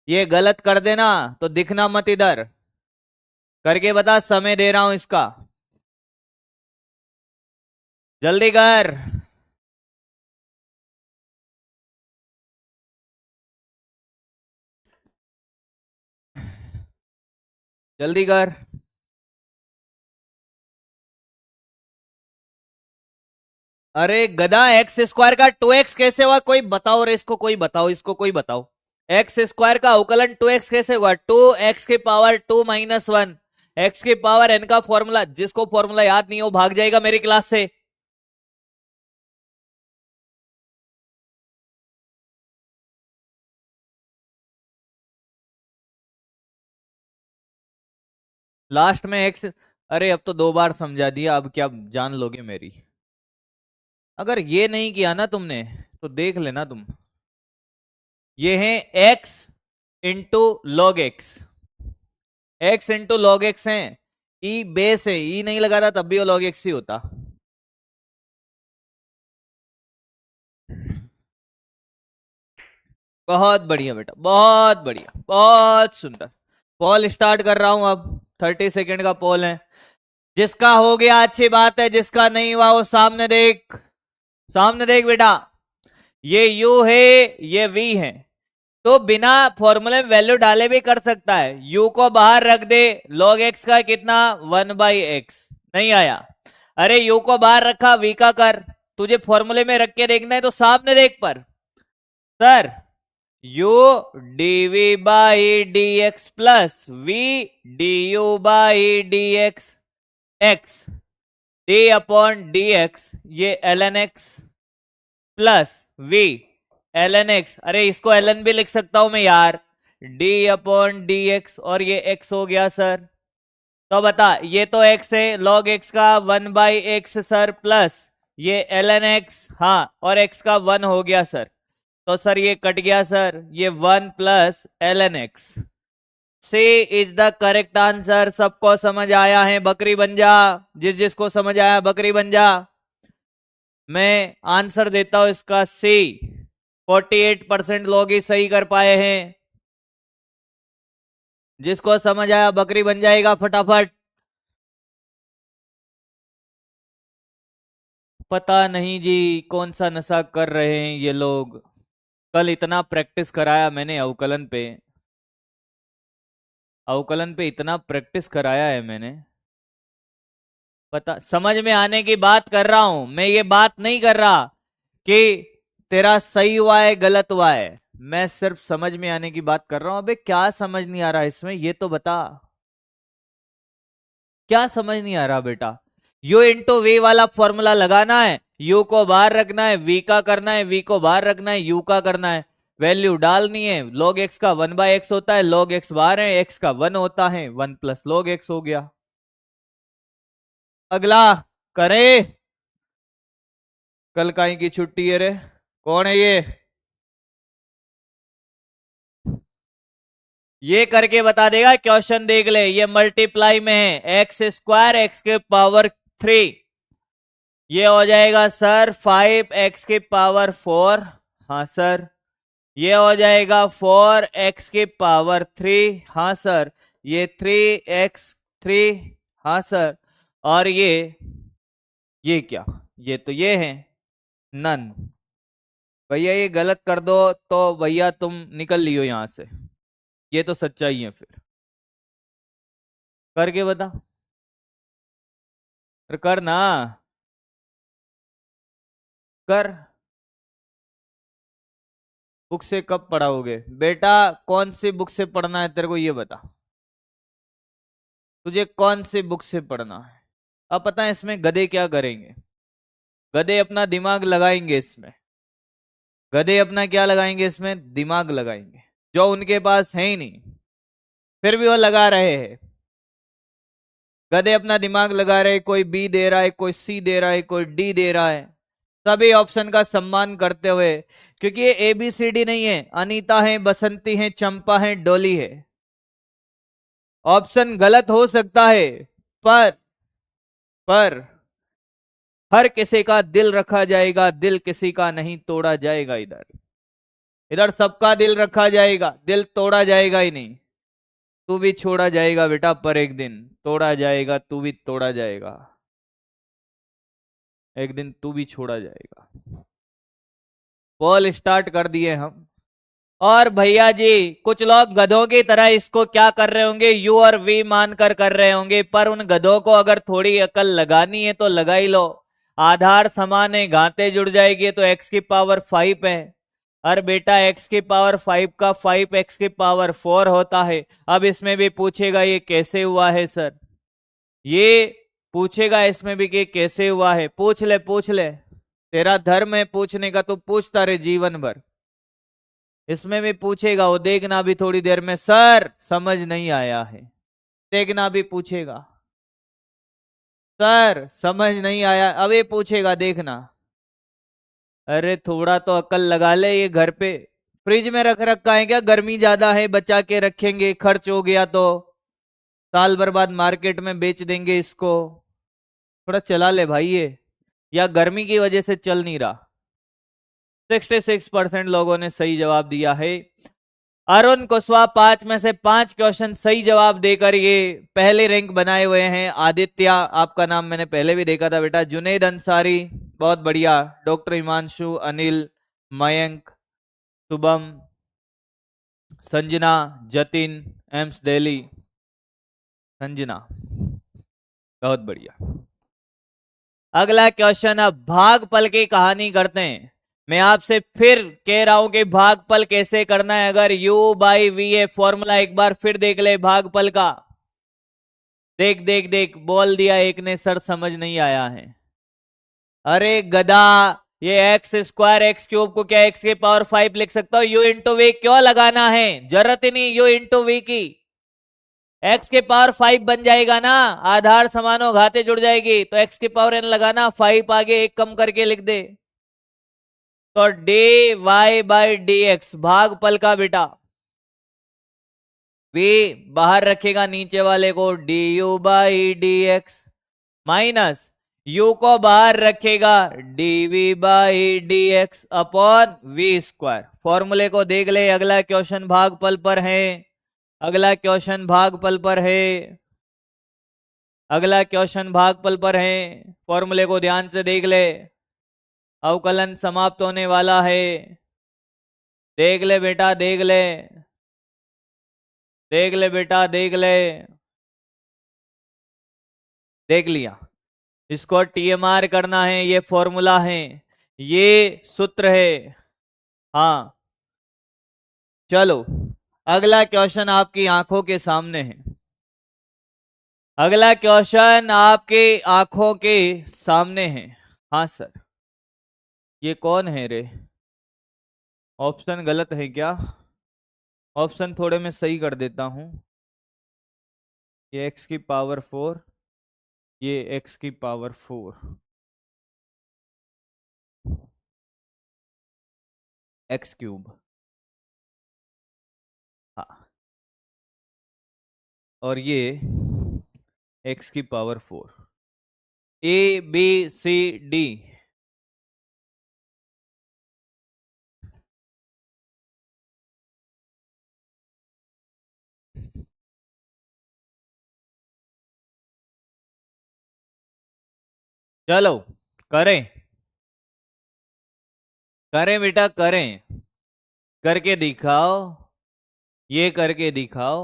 A: ये गलत कर देना तो दिखना मत इधर, करके बता, समय दे रहा हूं इसका, जल्दी कर। जल्दी कर। अरे गधा, एक्स स्क्वायर का 2x कैसे हुआ? कोई बताओ रे इसको, कोई बताओ इसको, कोई बताओ। एक्स स्क्वायर का अवकलन 2x कैसे हुआ? 2x की पावर 2 - 1, एक्स की पावर n का फॉर्मूला। जिसको फॉर्मूला याद नहीं हो भाग जाएगा मेरी क्लास से। लास्ट में एक्स। अरे अब तो 2 बार समझा दिया, अब क्या जान लोगे मेरी? अगर ये नहीं किया ना तुमने तो देख लेना तुम। ये है X into log X. X into log X है। ई बेस है, ई नहीं लगाता तब भी वो लॉग एक्स ही होता। बहुत बढ़िया बेटा, बहुत बढ़िया, बहुत सुंदर। पोल स्टार्ट कर रहा हूं अब। 30 सेकेंड का पोल है। जिसका हो गया अच्छी बात है, जिसका नहीं हुआ वो सामने देख। सामने देख बेटा। ये u है, ये v है। तो बिना फॉर्मूले में वैल्यू डाले भी कर सकता है। u को बाहर रख दे। log x का कितना? 1/x। नहीं आया। अरे u को बाहर रखा, v का कर। तुझे फॉर्मूले में रख के देखना है तो सामने देख पर। Sir, u dv by D X plus v du by D x x D upon D X, ये ln x plus v ln x। अरे इसको ln भी लिख सकता हूं मैं यार। d अपॉन डी एक्स, और ये x हो गया सर। तो बता, ये तो x है, log x का 1/x सर, प्लस ये ln x, हाँ, और x का 1 हो गया सर। तो सर ये कट गया सर, ये 1 plus ln x। C is the correct answer. सबको समझ आया है? बकरी बन जा। जिस जिसको समझ आया बकरी बन जा। मैं आंसर देता हूं इसका सी। 48% लोग ही सही कर पाए हैं। जिसको समझ आया बकरी बन जाएगा फटाफट। पता नहीं जी, कौन सा नशा कर रहे हैं ये लोग। कल इतना प्रैक्टिस कराया मैंने अवकलन पे। अवकलन पे इतना प्रैक्टिस कराया है मैंने। पता, समझ में आने की बात कर रहा हूं मैं, ये बात नहीं कर रहा कि तेरा सही हुआ है गलत हुआ है। मैं सिर्फ समझ में आने की बात कर रहा हूं। अबे क्या समझ नहीं आ रहा इसमें, ये तो बता। क्या समझ नहीं आ रहा बेटा? u इंटू वी वाला फॉर्मूला लगाना है। u को बाहर रखना है, v का करना है, v को बाहर रखना है, u का करना है। वैल्यू डालनी है। log x का 1/x होता है, log x बाहर है, x का 1 होता है, 1 प्लस log x हो गया। अगला करे। कल काई की छुट्टी है रे? कौन है ये? ये करके बता देगा। क्वेश्चन देख ले, ये मल्टीप्लाई में है। एक्स स्क्वायर एक्स के पावर 3, ये हो जाएगा सर 5x की पावर 4। हाँ सर। ये हो जाएगा 4x की पावर 3। हाँ सर। ये 3x3। हाँ सर। और ये क्या? ये तो ये है नन। भैया ये गलत कर दो तो भैया तुम निकल लियो यहां से। ये तो सच्चाई है फिर। करके बता। कर ना। कर। बुक से कब पढ़ाओगे बेटा? कौन सी बुक से पढ़ना है तेरे को ये बता। तुझे कौन सी बुक से पढ़ना है? अब पता है इसमें गधे क्या करेंगे? गधे अपना दिमाग लगाएंगे इसमें। गधे अपना क्या लगाएंगे इसमें? दिमाग लगाएंगे, जो उनके पास है ही नहीं, फिर भी वो लगा रहे हैं। गधे अपना दिमाग लगा रहे, कोई बी दे रहा है, कोई सी दे रहा है, कोई डी दे रहा है। सभी ऑप्शन का सम्मान करते हुए, क्योंकि ये ABCD नहीं है। अनीता है, बसंती है, चंपा है, डोली है। ऑप्शन गलत हो सकता है, पर पर हर किसी का दिल रखा जाएगा, दिल किसी का नहीं तोड़ा जाएगा। इधर इधर सबका दिल रखा जाएगा, दिल तोड़ा जाएगा ही नहीं। तू भी छोड़ा जाएगा बेटा, पर एक दिन तोड़ा जाएगा, तू भी तोड़ा जाएगा। एक दिन तू भी छोड़ा जाएगा। बॉल स्टार्ट कर दिए हम। और भैया जी कुछ लोग गधों की तरह इसको क्या कर रहे होंगे, यू और वी मानकर कर रहे होंगे, पर उन गधों को अगर थोड़ी अकल लगानी है तो लगा ही लो। आधार समान है, घाते जुड़ जाएगी तो एक्स की पावर 5 है। और बेटा एक्स की पावर 5 का 5 एक्स की पावर 4 होता है। अब इसमें भी पूछेगा ये कैसे हुआ है सर, ये पूछेगा इसमें भी कि कैसे हुआ है। पूछ ले पूछ ले, तेरा धर्म है पूछने का, तो पूछता रहे जीवन भर। इसमें भी पूछेगा, वो देखना भी थोड़ी देर में, सर समझ नहीं आया है, देखना भी पूछेगा, सर समझ नहीं आया, अब ये पूछेगा देखना। अरे थोड़ा तो अकल लगा ले, ये घर पे फ्रिज में रख रखा है क्या, गर्मी ज्यादा है बचा के रखेंगे, खर्च हो गया तो साल भर बाद मार्केट में बेच देंगे इसको। थोड़ा चला ले भाई ये, या गर्मी की वजह से चल नहीं रहा। 66% लोगों ने सही जवाब दिया है। अरुण कुशवाहा 5 में से 5 क्वेश्चन सही जवाब देकर ये पहले रैंक बनाए हुए हैं। आदित्य, आपका नाम मैंने पहले भी देखा था बेटा। जुनेद अंसारी, बहुत बढ़िया। डॉक्टर हिमांशु, अनिल, मयंक, शुभम, संजना, जतिन, एम्स दिल्ली, संजना, बहुत बढ़िया। अगला क्वेश्चन, अब भागफल की कहानी करते हैं। मैं आपसे फिर कह रहा हूं कि भागफल कैसे करना है। अगर u by V a formula एक बार फिर देख ले भागफल का। देख देख देख, बोल दिया एक ने सर समझ नहीं आया है। अरे गधा, ये एक्स स्क्वायर एक्स क्यूब को क्या एक्स के पावर 5 लिख सकता हूं? यू इंटू वी क्यों लगाना है, जरूरत ही नहीं यू इंटू वी की। एक्स के पावर 5 बन जाएगा ना, आधार समान हो घाते जुड़ जाएगी, तो एक्स के पावर एन लगाना, 5 आगे एक कम करके लिख दे। तो d y by D x भागफल का बेटा। वी बाहर रखेगा नीचे वाले को, d u by D x, minus u को बाहर रखेगा, d v by D x upon v square. फॉर्मूले को देख ले, अगला क्वेश्चन भागफल पर है, अगला क्वेश्चन भागफल पर है, अगला क्वेश्चन भागफल पर है। फॉर्मूले को ध्यान से देख ले, अवकलन समाप्त होने वाला है। देख ले बेटा देख ले, देख ले बेटा देख ले, देख लिया। इसको टीएमआर करना है, ये फॉर्मूला है, ये सूत्र है। हाँ चलो, अगला क्वेश्चन आपकी आंखों के सामने है, अगला क्वेश्चन आपके आंखों के सामने है। हाँ सर, ये कौन है रे, ऑप्शन गलत है क्या? ऑप्शन थोड़े मैं सही कर देता हूं। ये एक्स की पावर 4, ये एक्स की पावर 4, एक्स क्यूब, हाँ, और ये एक्स की power 4, A B C D. चलो करें, करें बेटा करें, करके दिखाओ, ये करके दिखाओ।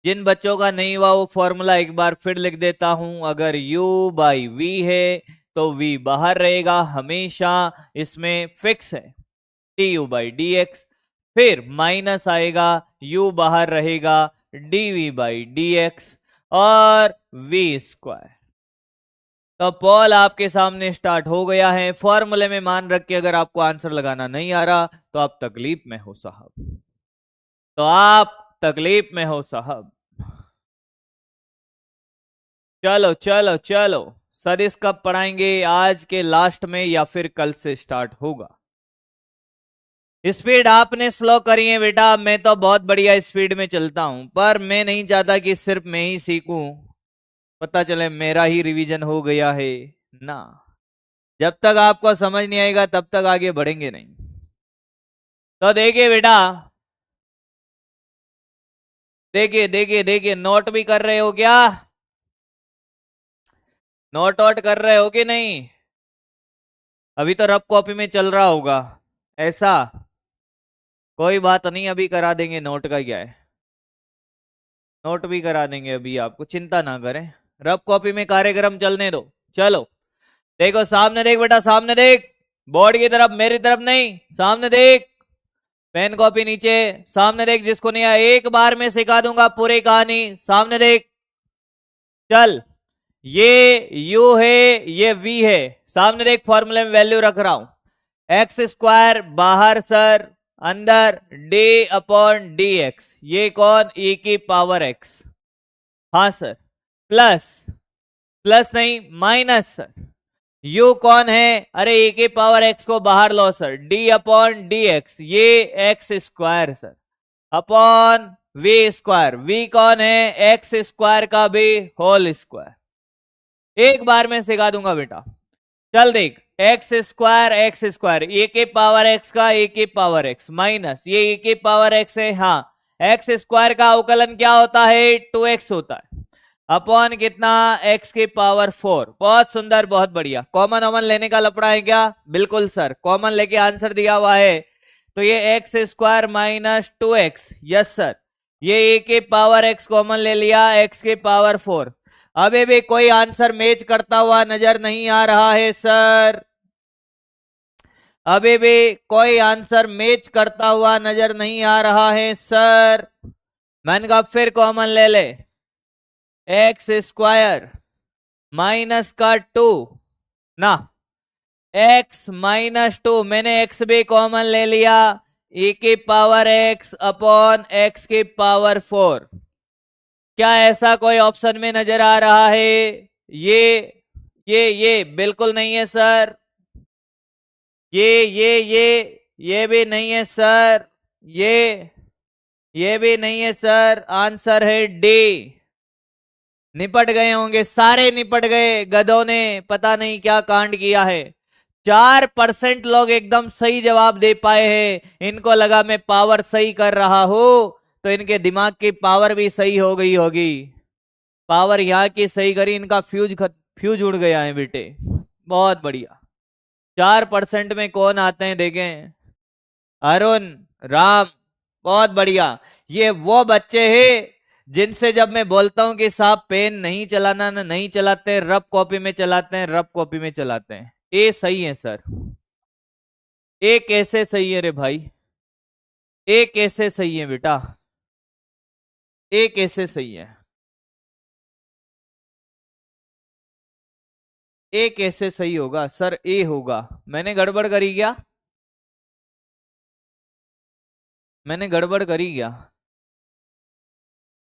A: जिन बच्चों का नहीं हुआ वो फॉर्मूला एक बार फिर लिख देता हूं। अगर u बाई वी है तो v बाहर रहेगा हमेशा, इसमें फिक्स है, d u by D x, फिर माइनस आएगा, u बाहर रहेगा, d v by D x और v स्क्वायर। तो पॉल आपके सामने स्टार्ट हो गया है। फॉर्मूले में मान रख के अगर आपको आंसर लगाना नहीं आ रहा तो आप तकलीफ में हो साहब, तो आप तकलीफ में हो साहब। चलो चलो चलो, सदिश कब पढ़ाएंगे, आज के लास्ट में या फिर कल से स्टार्ट होगा? स्पीड आपने स्लो करी है बेटा, मैं तो बहुत बढ़िया स्पीड में चलता हूं, पर मैं नहीं चाहता कि सिर्फ मैं ही सीखूं, पता चले मेरा ही रिवीजन हो गया है ना। जब तक आपको समझ नहीं आएगा तब तक आगे बढ़ेंगे नहीं। तो देखिए बेटा, देखिए देखिए देखिए, नोट भी कर रहे हो क्या? नोट वोट कर रहे हो कि नहीं? अभी तो रफ कॉपी में चल रहा होगा ऐसा। कोई बात नहीं, अभी करा देंगे, नोट का क्या है, नोट भी करा देंगे अभी, आपको चिंता ना करें। रफ कॉपी में कार्यक्रम चलने दो। चलो देखो, सामने देख बेटा, सामने देख, बोर्ड की तरफ, मेरी तरफ नहीं, सामने देख। पेन कॉपी नीचे, सामने देख, जिसको नहीं आया एक बार में सिखा दूंगा पूरी कहानी, सामने देख। चल, ये u है, ये v है, सामने देख, फॉर्मूले में वैल्यू रख रहा हूं। एक्स स्क्वायर बाहर सर, अंदर डी अपॉन डी एक्स, ये कौन, e की पावर x। हाँ सर, प्लस, प्लस नहीं माइनस सर, u कौन है, अरे e की पावर x को बाहर लो sir, d upon D X, ये X square sir, upon v square, v कौन है, एक्स स्क्वायर का भी होल स्क्वायर। एक बार में सिखा दूंगा बेटा। चल देख, एक्स स्क्वायर ए के पावर एक्स का ए के पावर एक्स माइनस ये ए के पावर एक्स है, हाँ, एक्स स्क्वायर का अवकलन क्या होता है, 2x होता है, अपॉन कितना, एक्स की पावर 4। बहुत सुंदर, बहुत बढ़िया। कॉमन ओमन लेने का लफड़ा है क्या, बिल्कुल सर, कॉमन लेके आंसर दिया हुआ है, तो ये X square minus 2x, yes sir, ये ए के पावर एक्स कॉमन ले लिया, एक्स की पावर 4। अभी भी कोई आंसर मैच करता हुआ नजर नहीं आ रहा है सर, अभी भी कोई आंसर मैच करता हुआ नजर नहीं आ रहा है सर। मैंने कहा फिर कॉमन ले ले, एक्स स्क्वायर माइनस का 2 ना, एक्स माइनस 2, मैंने एक्स भी कॉमन ले लिया, e की पावर एक्स अपॉन एक्स की पावर 4। क्या ऐसा कोई ऑप्शन में नजर आ रहा है, ये बिल्कुल नहीं है सर, ये भी नहीं है सर, ये भी नहीं है सर, आंसर है डी। निपट गए होंगे सारे, निपट गए, गधों ने पता नहीं क्या कांड किया है। 4% लोग एकदम सही जवाब दे पाए हैं, इनको लगा मैं पावर सही कर रहा हूं, तो इनके दिमाग की पावर भी सही हो गई होगी, पावर यहाँ की सही करी, इनका फ्यूज उड़ गया है बेटे। बहुत बढ़िया। 4% में कौन आते हैं देखें, अरुण, राम, बहुत बढ़िया। ये वो बच्चे हैं जिनसे जब मैं बोलता हूं कि साहब पेन नहीं चलाना, ना नहीं चलाते, रफ कॉपी में चलाते हैं, रफ कॉपी में चलाते हैं। ए सही है सर, ए कैसे सही है रे भाई, ए कैसे सही है बेटा, ए कैसे सही है, ए कैसे सही होगा सर, ए होगा, मैंने गड़बड़ करी क्या, मैंने गड़बड़ करी क्या,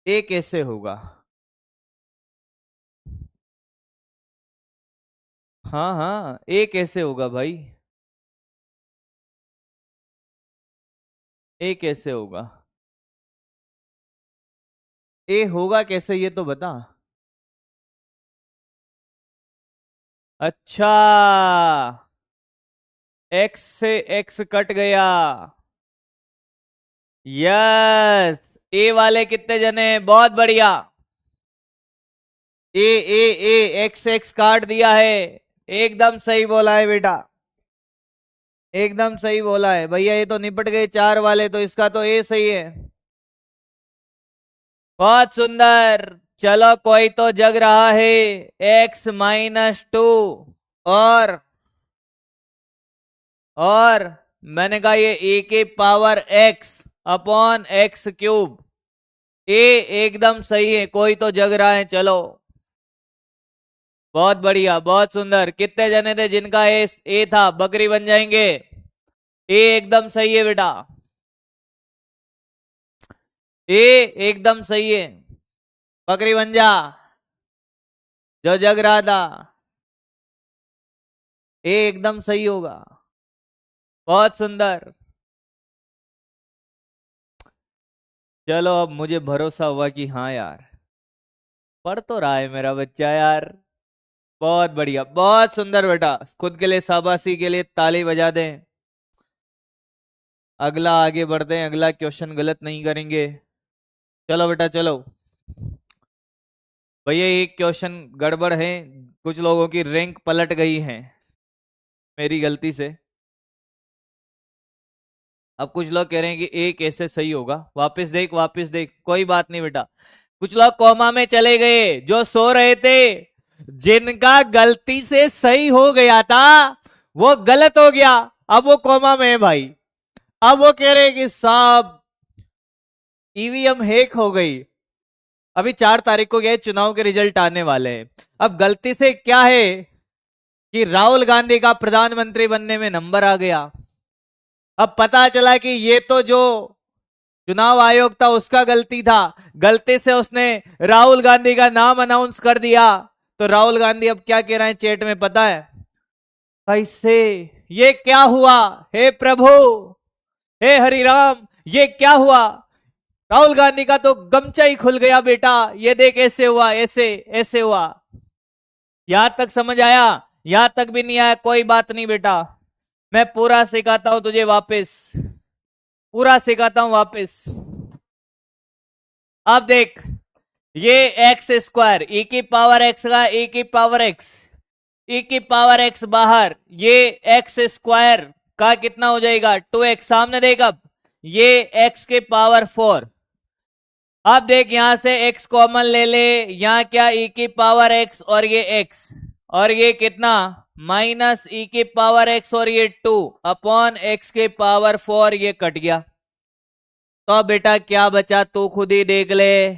A: ए कैसे होगा, हाँ हाँ, ए कैसे होगा भाई, ए कैसे होगा, ए होगा कैसे ये तो बता। अच्छा, एक्स से एक्स कट गया, यस, ए वाले कितने जने, बहुत बढ़िया, ए ए ए एक्स एक्स काट दिया है, एकदम सही बोला है बेटा, एकदम सही बोला है भैया, ये तो निपट गए 4 वाले, तो इसका तो ए सही है। बहुत सुंदर, चलो कोई तो जग रहा है, एक्स माइनस 2, और और मैंने कहा ये ए के power X upon X cube, ए एकदम सही है, कोई तो जग रहा है। चलो बहुत बढ़िया, बहुत सुंदर। कितने जने थे जिनका ए था, बकरी बन जाएंगे, ए एकदम सही है बेटा, ए एकदम सही है, बकरी बन जा, जो जग रहा था, ए एकदम सही होगा। बहुत सुंदर, चलो अब मुझे भरोसा हुआ कि हाँ यार, पढ़ तो रहा है मेरा बच्चा यार। बहुत बढ़िया, बहुत सुंदर बेटा, खुद के लिए शाबाशी के लिए ताली बजा दें। अगला आगे बढ़ते हैं, अगला क्वेश्चन गलत नहीं करेंगे। चलो बेटा चलो, भैया एक क्वेश्चन गड़बड़ है, कुछ लोगों की रैंक पलट गई है मेरी गलती से। अब कुछ लोग कह रहे हैं कि ए कैसे सही होगा, वापस देख वापस देख, कोई बात नहीं बेटा। कुछ लोग कोमा में चले गए जो सो रहे थे, जिनका गलती से सही हो गया था वो गलत हो गया, अब वो कोमा में है भाई। अब वो कह रहे हैं कि साहब ईवीएम हैक हो गई। अभी 4 तारीख को क्या है, चुनाव के रिजल्ट आने वाले हैं। अब गलती से क्या है कि राहुल गांधी का प्रधानमंत्री बनने में नंबर आ गया। अब पता चला कि ये तो जो चुनाव आयोग था उसका गलती था, गलती से उसने राहुल गांधी का नाम अनाउंस कर दिया। तो राहुल गांधी अब क्या कह रहे हैं चैट में पता है, कैसे ये क्या हुआ, हे प्रभु, हे हरिराम, ये क्या हुआ। राहुल गांधी का तो गमचा ही खुल गया बेटा, ये देख ऐसे हुआ, ऐसे ऐसे हुआ। यहां तक समझ आया? यहां तक भी नहीं आया, कोई बात नहीं बेटा, मैं पूरा सिखाता हूं तुझे वापस, पूरा सिखाता हूं वापस। अब देख, ये एक्स स्क्वायर ई की पावर एक्स का ई की पावर एक्स, ई की पावर एक्स बाहर, ये एक्स स्क्वायर का कितना हो जाएगा 2x, सामने देख अब ये x के पावर 4। अब देख यहां से x कॉमन ले ले, यहां क्या e की पावर x और ये x, और ये कितना माइनस e की पावर x और ये 2 अपॉन x के पावर 4, ये कट गया। तो बेटा क्या बचा, तू खुद ही देख ले,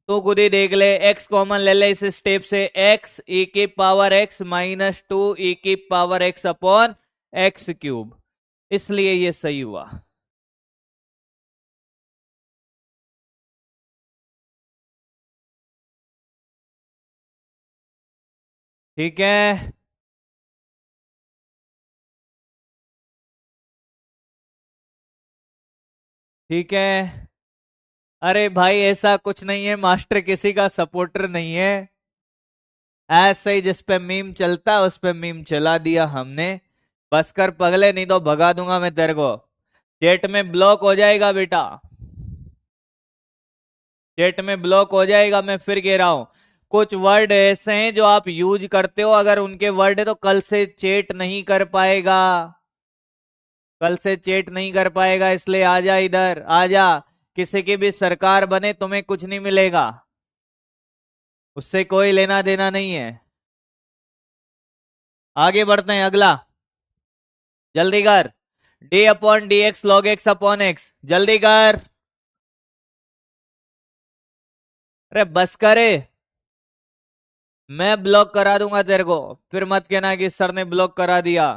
A: तू खुद ही देख ले, x कॉमन ले ले इस स्टेप से, x e की पावर x माइनस 2 e की power x upon x cube, इसलिए ये सही हुआ। ठीक है, ठीक है। अरे भाई ऐसा कुछ नहीं है, मास्टर किसी का सपोर्टर नहीं है, ऐसे ही जिस पे मीम चलता है उस पे मीम चला दिया हमने। बस कर पगले, नहीं तो भगा दूंगा मैं तेरे को, चैट में ब्लॉक हो जाएगा बेटा, चैट में ब्लॉक हो जाएगा। मैं फिर कह रहा हूं, कुछ वर्ड ऐसे हैं जो आप यूज करते हो, अगर उनके वर्ड है तो कल से चैट नहीं कर पाएगा, कल से चैट नहीं कर पाएगा, इसलिए आजा इधर आजा। किसी की भी सरकार बने तुम्हें कुछ नहीं मिलेगा, उससे कोई लेना देना नहीं है। आगे बढ़ते हैं, अगला जल्दी कर, D upon D X log x upon x, जल्दी कर। अरे बस करे, मैं ब्लॉक करा दूंगा तेरे को, फिर मत कहना कि सर ने ब्लॉक करा दिया।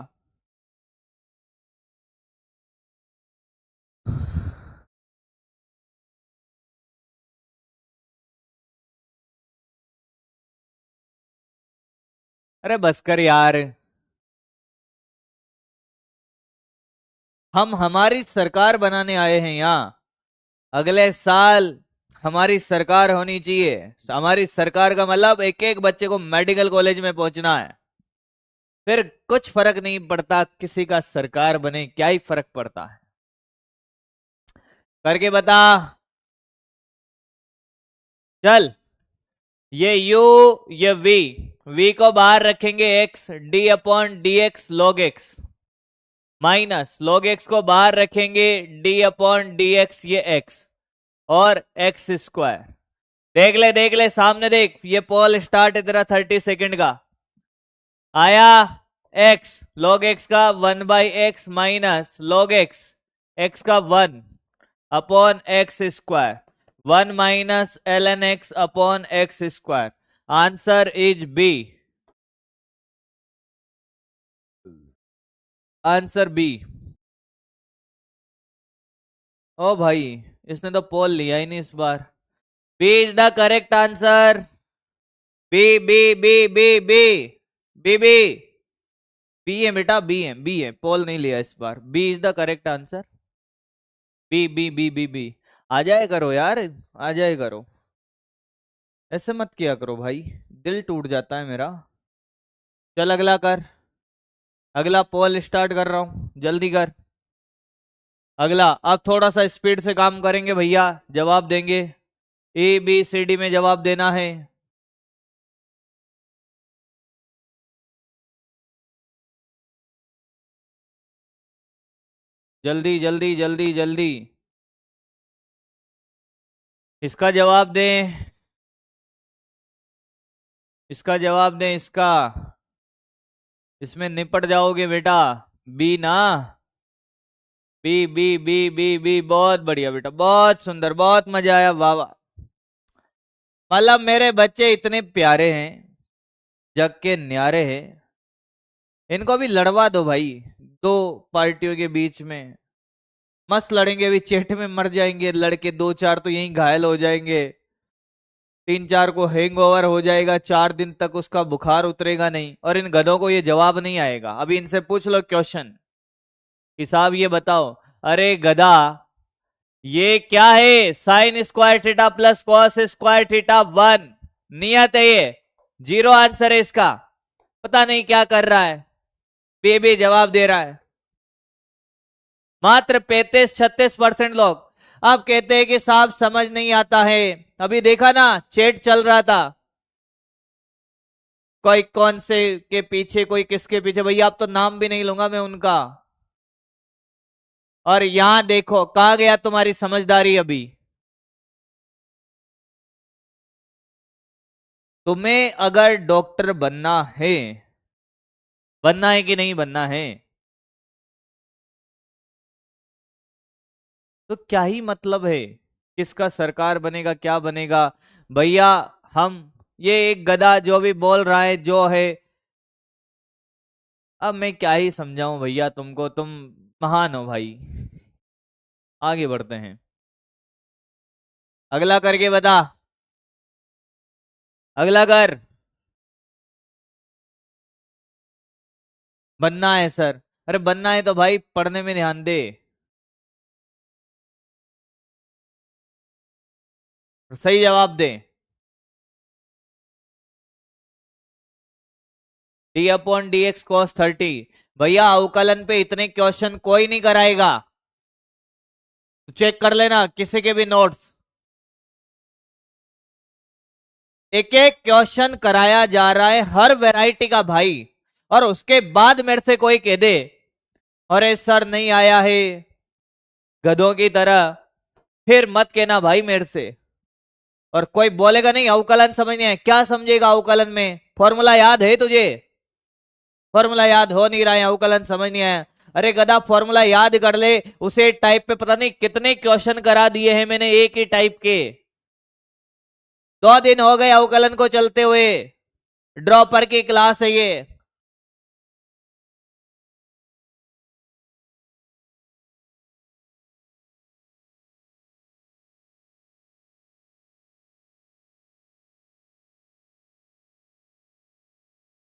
A: अरे बस कर यार, हम हमारी सरकार बनाने आए हैं यहाँ, अगले साल हमारी सरकार होनी चाहिए। हमारी सरकार का मतलब एक एक बच्चे को मेडिकल कॉलेज में पहुंचना है, फिर कुछ फर्क नहीं पड़ता किसी का सरकार बने, क्या ही फर्क पड़ता है, करके बता। चल, ये u, ये v को बाहर रखेंगे x, d upon D X log x, minus log x को बाहर रखेंगे d अपॉन डी एक्स, ये x और एक्स स्क्वायर। देख ले सामने देख, ये पोल स्टार्ट है तेरा 30 सेकंड का, आया x लॉग एक्स का 1/x minus log X, X का 1 upon X square, 1 minus L N X upon X square, answer is B, answer B. ओ भाई, इसने तो पोल लिया ही नहीं इस बार। B is the correct answer, B B B B B B B B है बेटा, बी है, पोल नहीं लिया इस बार, B is the correct answer, B B B B B. आ जाए करो यार, आ जाए करो, ऐसे मत किया करो भाई, दिल टूट जाता है मेरा। चल अगला कर, अगला पोल स्टार्ट कर रहा हूं, जल्दी कर। अगला, अब थोड़ा सा स्पीड से काम करेंगे भैया, जवाब देंगे, ए बी सी डी में जवाब देना है। जल्दी जल्दी जल्दी जल्दी इसका जवाब दें, इसका जवाब दें, इसका। इसमें निपट जाओगे बेटा। बी ना। B B B B B, बहुत बढ़िया बेटा, बहुत सुंदर, बहुत मजा आया, वाह वाह। मतलब मेरे बच्चे इतने प्यारे हैं, जग के न्यारे हैं। इनको भी लड़वा दो भाई, दो पार्टियों के बीच में। मस्त लड़ेंगे, अभी चेट में मर जाएंगे लड़के, दो चार तो यहीं घायल हो जाएंगे। तीन चार को हैंगओवर हो जाएगा, 4 दिन तक उसका बुखार उतरेगा नहीं, और इन गधों को ये जवाब नहीं आएगा। अभी इनसे पूछ लो क्वेश्चन कि साहब ये बताओ, अरे गधा, ये क्या है? Sine square theta plus cos square theta 1 नियत है ये, 0 आंसर है इसका। पता नहीं क्या कर रहा है, बेबी जवाब दे रहा है। मात्र 35-36% लोग। आप कहते हैं कि साहब समझ नहीं आता है। अभी देखा ना, चैट चल रहा था, कोई कौन से के पीछे, कोई किसके पीछे, भैया आप तो नाम भी नहीं लूंगा मैं उनका। और यहां देखो, कहा गया तुम्हारी समझदारी अभी। तुम्हें अगर डॉक्टर बनना है कि नहीं बनना है, तो क्या ही मतलब है किसका सरकार बनेगा, क्या बनेगा। भैया हम, ये एक गधा जो भी बोल रहा है जो है, अब मैं क्या ही समझाऊं भैया तुमको, तुम महान हो भाई। आगे बढ़ते हैं, अगला करके बता, अगला कर। बनना है सर, अरे बनना है तो भाई पढ़ने में ध्यान दे। सही जवाब दे। D upon D X cos 30। भैया अवकलन पे इतने क्वेश्चन कोई नहीं कराएगा, चेक कर लेना किसी के भी नोट्स। एक एक क्वेश्चन कराया जा रहा है हर वैरायटी का भाई, और उसके बाद मेरे से कोई कह दे अरे सर नहीं आया है गधों की तरह, फिर मत कहना भाई मेरे से। और कोई बोलेगा नहीं अवकलन समझने है, क्या समझेगा अवकलन में? फॉर्मूला याद है तुझे? फॉर्मूला याद हो नहीं रहा है, अवकलन समझ नहीं आया। अरे गधा फॉर्मूला याद कर ले, उसे टाइप पे पता नहीं कितने क्वेश्चन करा दिए हैं मैंने एक ही टाइप के। 2 दिन हो गए अवकलन को चलते हुए, ड्रॉपर की क्लास है ये।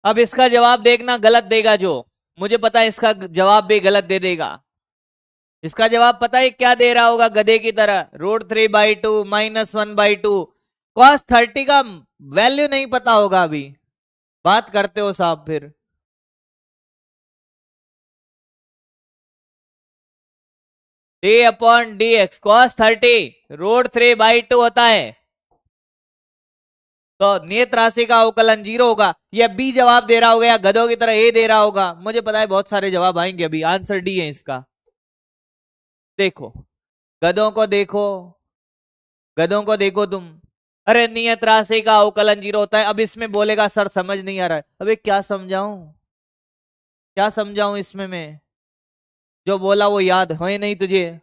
A: अब इसका जवाब देखना, गलत देगा जो, मुझे पता है इसका जवाब भी गलत दे देगा। इसका जवाब पता है क्या दे रहा होगा गधे की तरह? √3/2 -1/2। cos 30 का वैल्यू नहीं पता होगा अभी, बात करते हो साहब फिर। D upon D x cos 30 √3/2 होता है, तो नियत राशि का अवकलन 0 होगा। या बी जवाब दे रहा होगा, या गधों की तरह ए दे रहा होगा, मुझे पता है बहुत सारे जवाब आएंगे अभी। आंसर डी है इसका। देखो, गधों को देखो, गधों को देखो तुम। अरे नियत राशि का अवकलन 0 होता है। अब इसमें बोलेगा सर समझ नहीं आ रहा है, अबे क्या समझाऊं, क्या समझाऊं इसमें मैं? जो बोला वो याद है नहीं तुझे?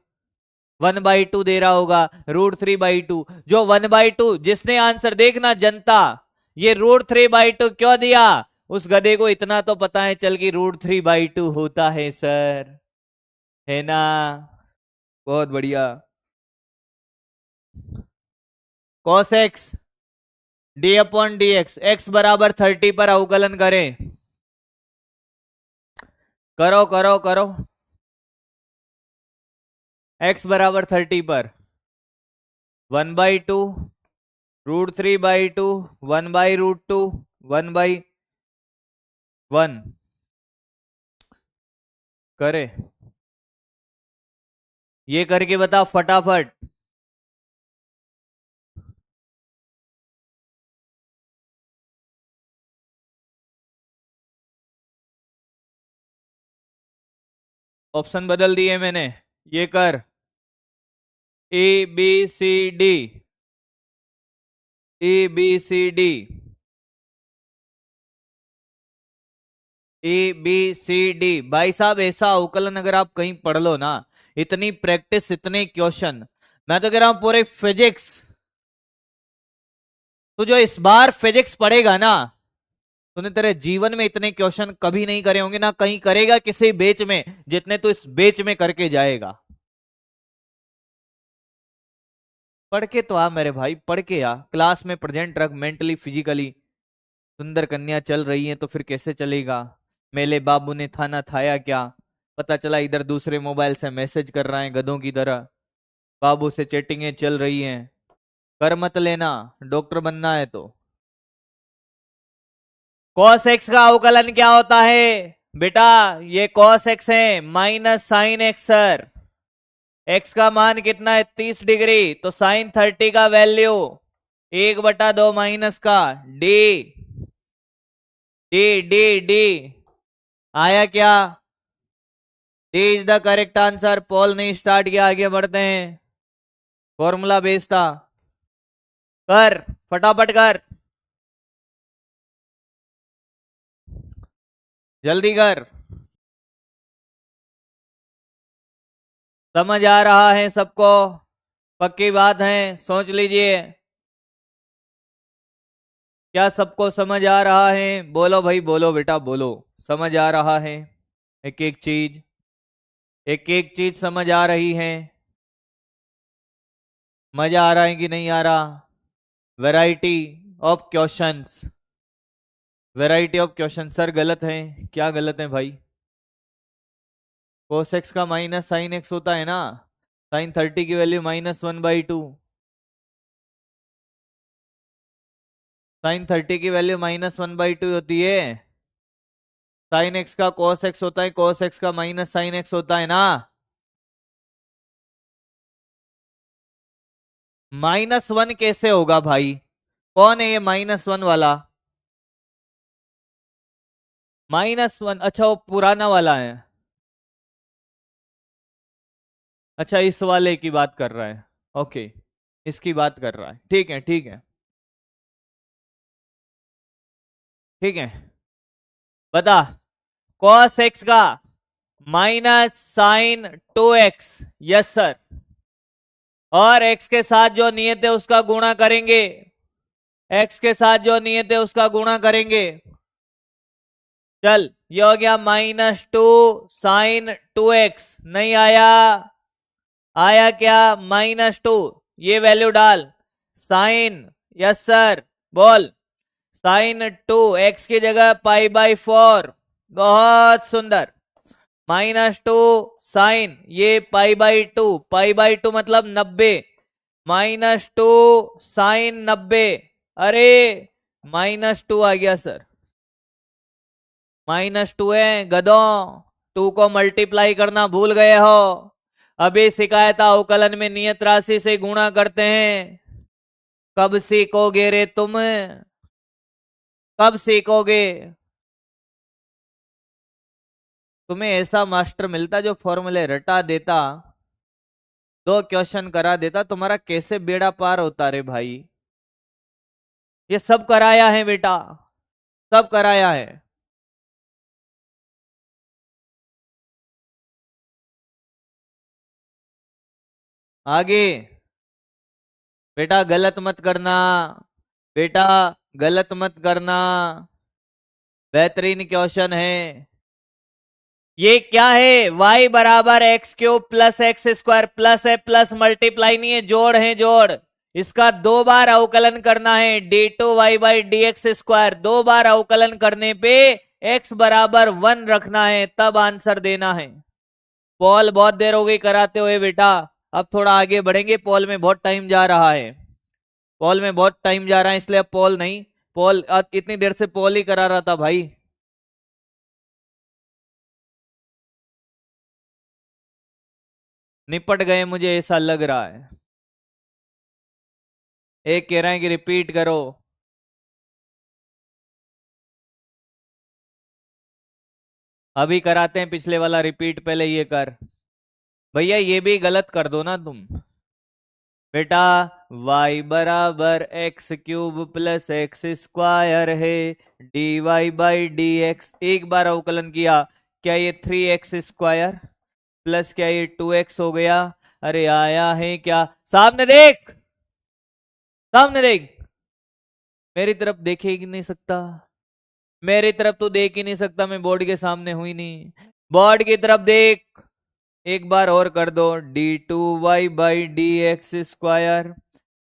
A: 1/2 दे रहा होगा, √3/2। जो 1/2, जिसने आंसर देखना जनता, ये √3/2 क्यों दिया, उस गधे को इतना तो पता है चल कि √3/2 होता है सर, है ना? बहुत बढ़िया। cos x D upon D x, x बराबर 30 पर अवकलन करें। करो करो करो, x बराबर 30 पर 1/2 √3/2 1/√2 1/1 करे। ये करके बता फटाफट। ऑप्शन बदल दिए मैंने, ये कर। A B C D, A B C D, A B C D. भाई साहब ऐसा अवकलन अगर आप कहीं पढ़ लो ना, इतनी प्रैक्टिस, इतने क्वेश्चन, मैं तो कह रहा हूं पूरे फिजिक्स, तो जो इस बार फिजिक्स पढ़ेगा ना, तूने तेरे जीवन में इतने क्वेश्चन कभी नहीं करे होंगे, ना कहीं करेगा किसी बेच में, जितने तू इस बेच में करके जाएगा। पढ़ के तो आ मेरे भाई, पढ़ के आ, क्लास में प्रेजेंट रख, मेंटली फिजिकली। सुंदर कन्या चल रही है तो फिर कैसे चलेगा। मेले बाबू ने थाना थाया क्या, पता चला इधर दूसरे मोबाइल से मैसेज कर रहा है गधों की तरह। बाबू से चैटिंगें चल रही हैं। कर मत लेना, डॉक्टर बनना है तो। कॉस एक्स का अवकलन क्या होता है बेटा? ये कॉस एक्स है minus sine x sir. X का मान कितना है? 30 डिग्री, तो साइन 30 का वैल्यू 1/2 माइनस का डी, डी डी डी। आया क्या? D is the correct answer. Paul ने स्टार्ट किया, आगे बढ़ते हैं। फॉर्मूला बेस था। कर, फटाफट कर, जल्दी कर। समझ आ रहा है सबको? पक्की बात है, सोच लीजिए। क्या सबको समझ आ रहा है? बोलो भाई, बोलो बेटा, बोलो। समझ आ रहा है? एक एक चीज, एक एक चीज समझ आ रही है? मजा आ रहा है कि नहीं आ रहा? Variety of questions, variety of question. Sir गलत है, क्या गलत है भाई? कोस एक्स का माइनस साइन एक्स होता है ना, साइन 30 की वैल्यू -1/2, साइन 30 की वैल्यू -1/2 होती है। साइन एक्स का कोस एक्स होता है, कोस एक्स का माइनस साइन एक्स होता है ना। -1 कैसे होगा भाई? कौन है ये -1 वाला? -1, अच्छा वो पुराना वाला है। अच्छा इस वाले की बात कर रहा है, ओके, इसकी बात कर रहा है, ठीक है ठीक है ठीक है। बता, कॉस एक्स का -sin 2x, यस सर। और एक्स के साथ जो नियत है उसका गुणा करेंगे, एक्स के साथ जो नियत है उसका गुणा करेंगे। चल, ये हो गया -2 sin 2x। नहीं आया? आया क्या? -2, ये वैल्यू डाल। साइन, यस सर, बोल। sin 2, एक्स की जगह π/4, बहुत सुंदर। -2 साइन, ये π/2, π/2 मतलब 90, -2 साइन 90। अरे -2 आ गया सर, -2 है गधों, 2 को मल्टीप्लाई करना भूल गए हो। अभी शिकायत अवकलन में नियत राशि से गुणा करते हैं। कब सीखोगे रे तुम, कब सीखोगे? तुम्हें ऐसा मास्टर मिलता जो फॉर्मूले रटा देता, 2 क्वेश्चन करा देता, तुम्हारा कैसे बेड़ा पार होता रे भाई। ये सब कराया है बेटा, सब कराया है। आगे बेटा गलत मत करना, बेटा गलत मत करना, बेहतरीन क्वेश्चन है। ये क्या है? y बराबर x³ plus x square plus है, प्लस मल्टीप्लाई नहीं है, जोड़ है जोड़। इसका 2 बार अवकलन करना है, d2y/dx²। 2 बार अवकलन करने पे x बराबर 1 रखना है, तब आंसर देना है। पॉल बहुत देर हो गई कराते हुए बेटा, अब थोड़ा आगे बढ़ेंगे। पॉल में बहुत टाइम जा रहा है, पॉल में बहुत टाइम जा रहा है, इसलिए अब पॉल नहीं। पॉल इतनी देर से पॉल ही करा रहा था भाई। निपट गए मुझे ऐसा लग रहा है। एक कह रहे हैं कि रिपीट करो। . अभी कराते हैं पिछले वाला रिपीट, पहले ये कर भैया, ये भी गलत कर दो ना तुम बेटा। y बराबर x cube plus x square है, dy बाई डी एक्स। एक बार अवकलन किया, क्या ये 3x स्क्वायर प्लस क्या ये 2x हो गया? अरे आया है क्या? सामने देख, सामने देख, मेरी तरफ देखे ही नहीं सकता, मेरी तरफ तो देख ही नहीं सकता, मैं बोर्ड के सामने हुई नहीं, बोर्ड की तरफ देख। एक बार और कर दो, d2y by D x square.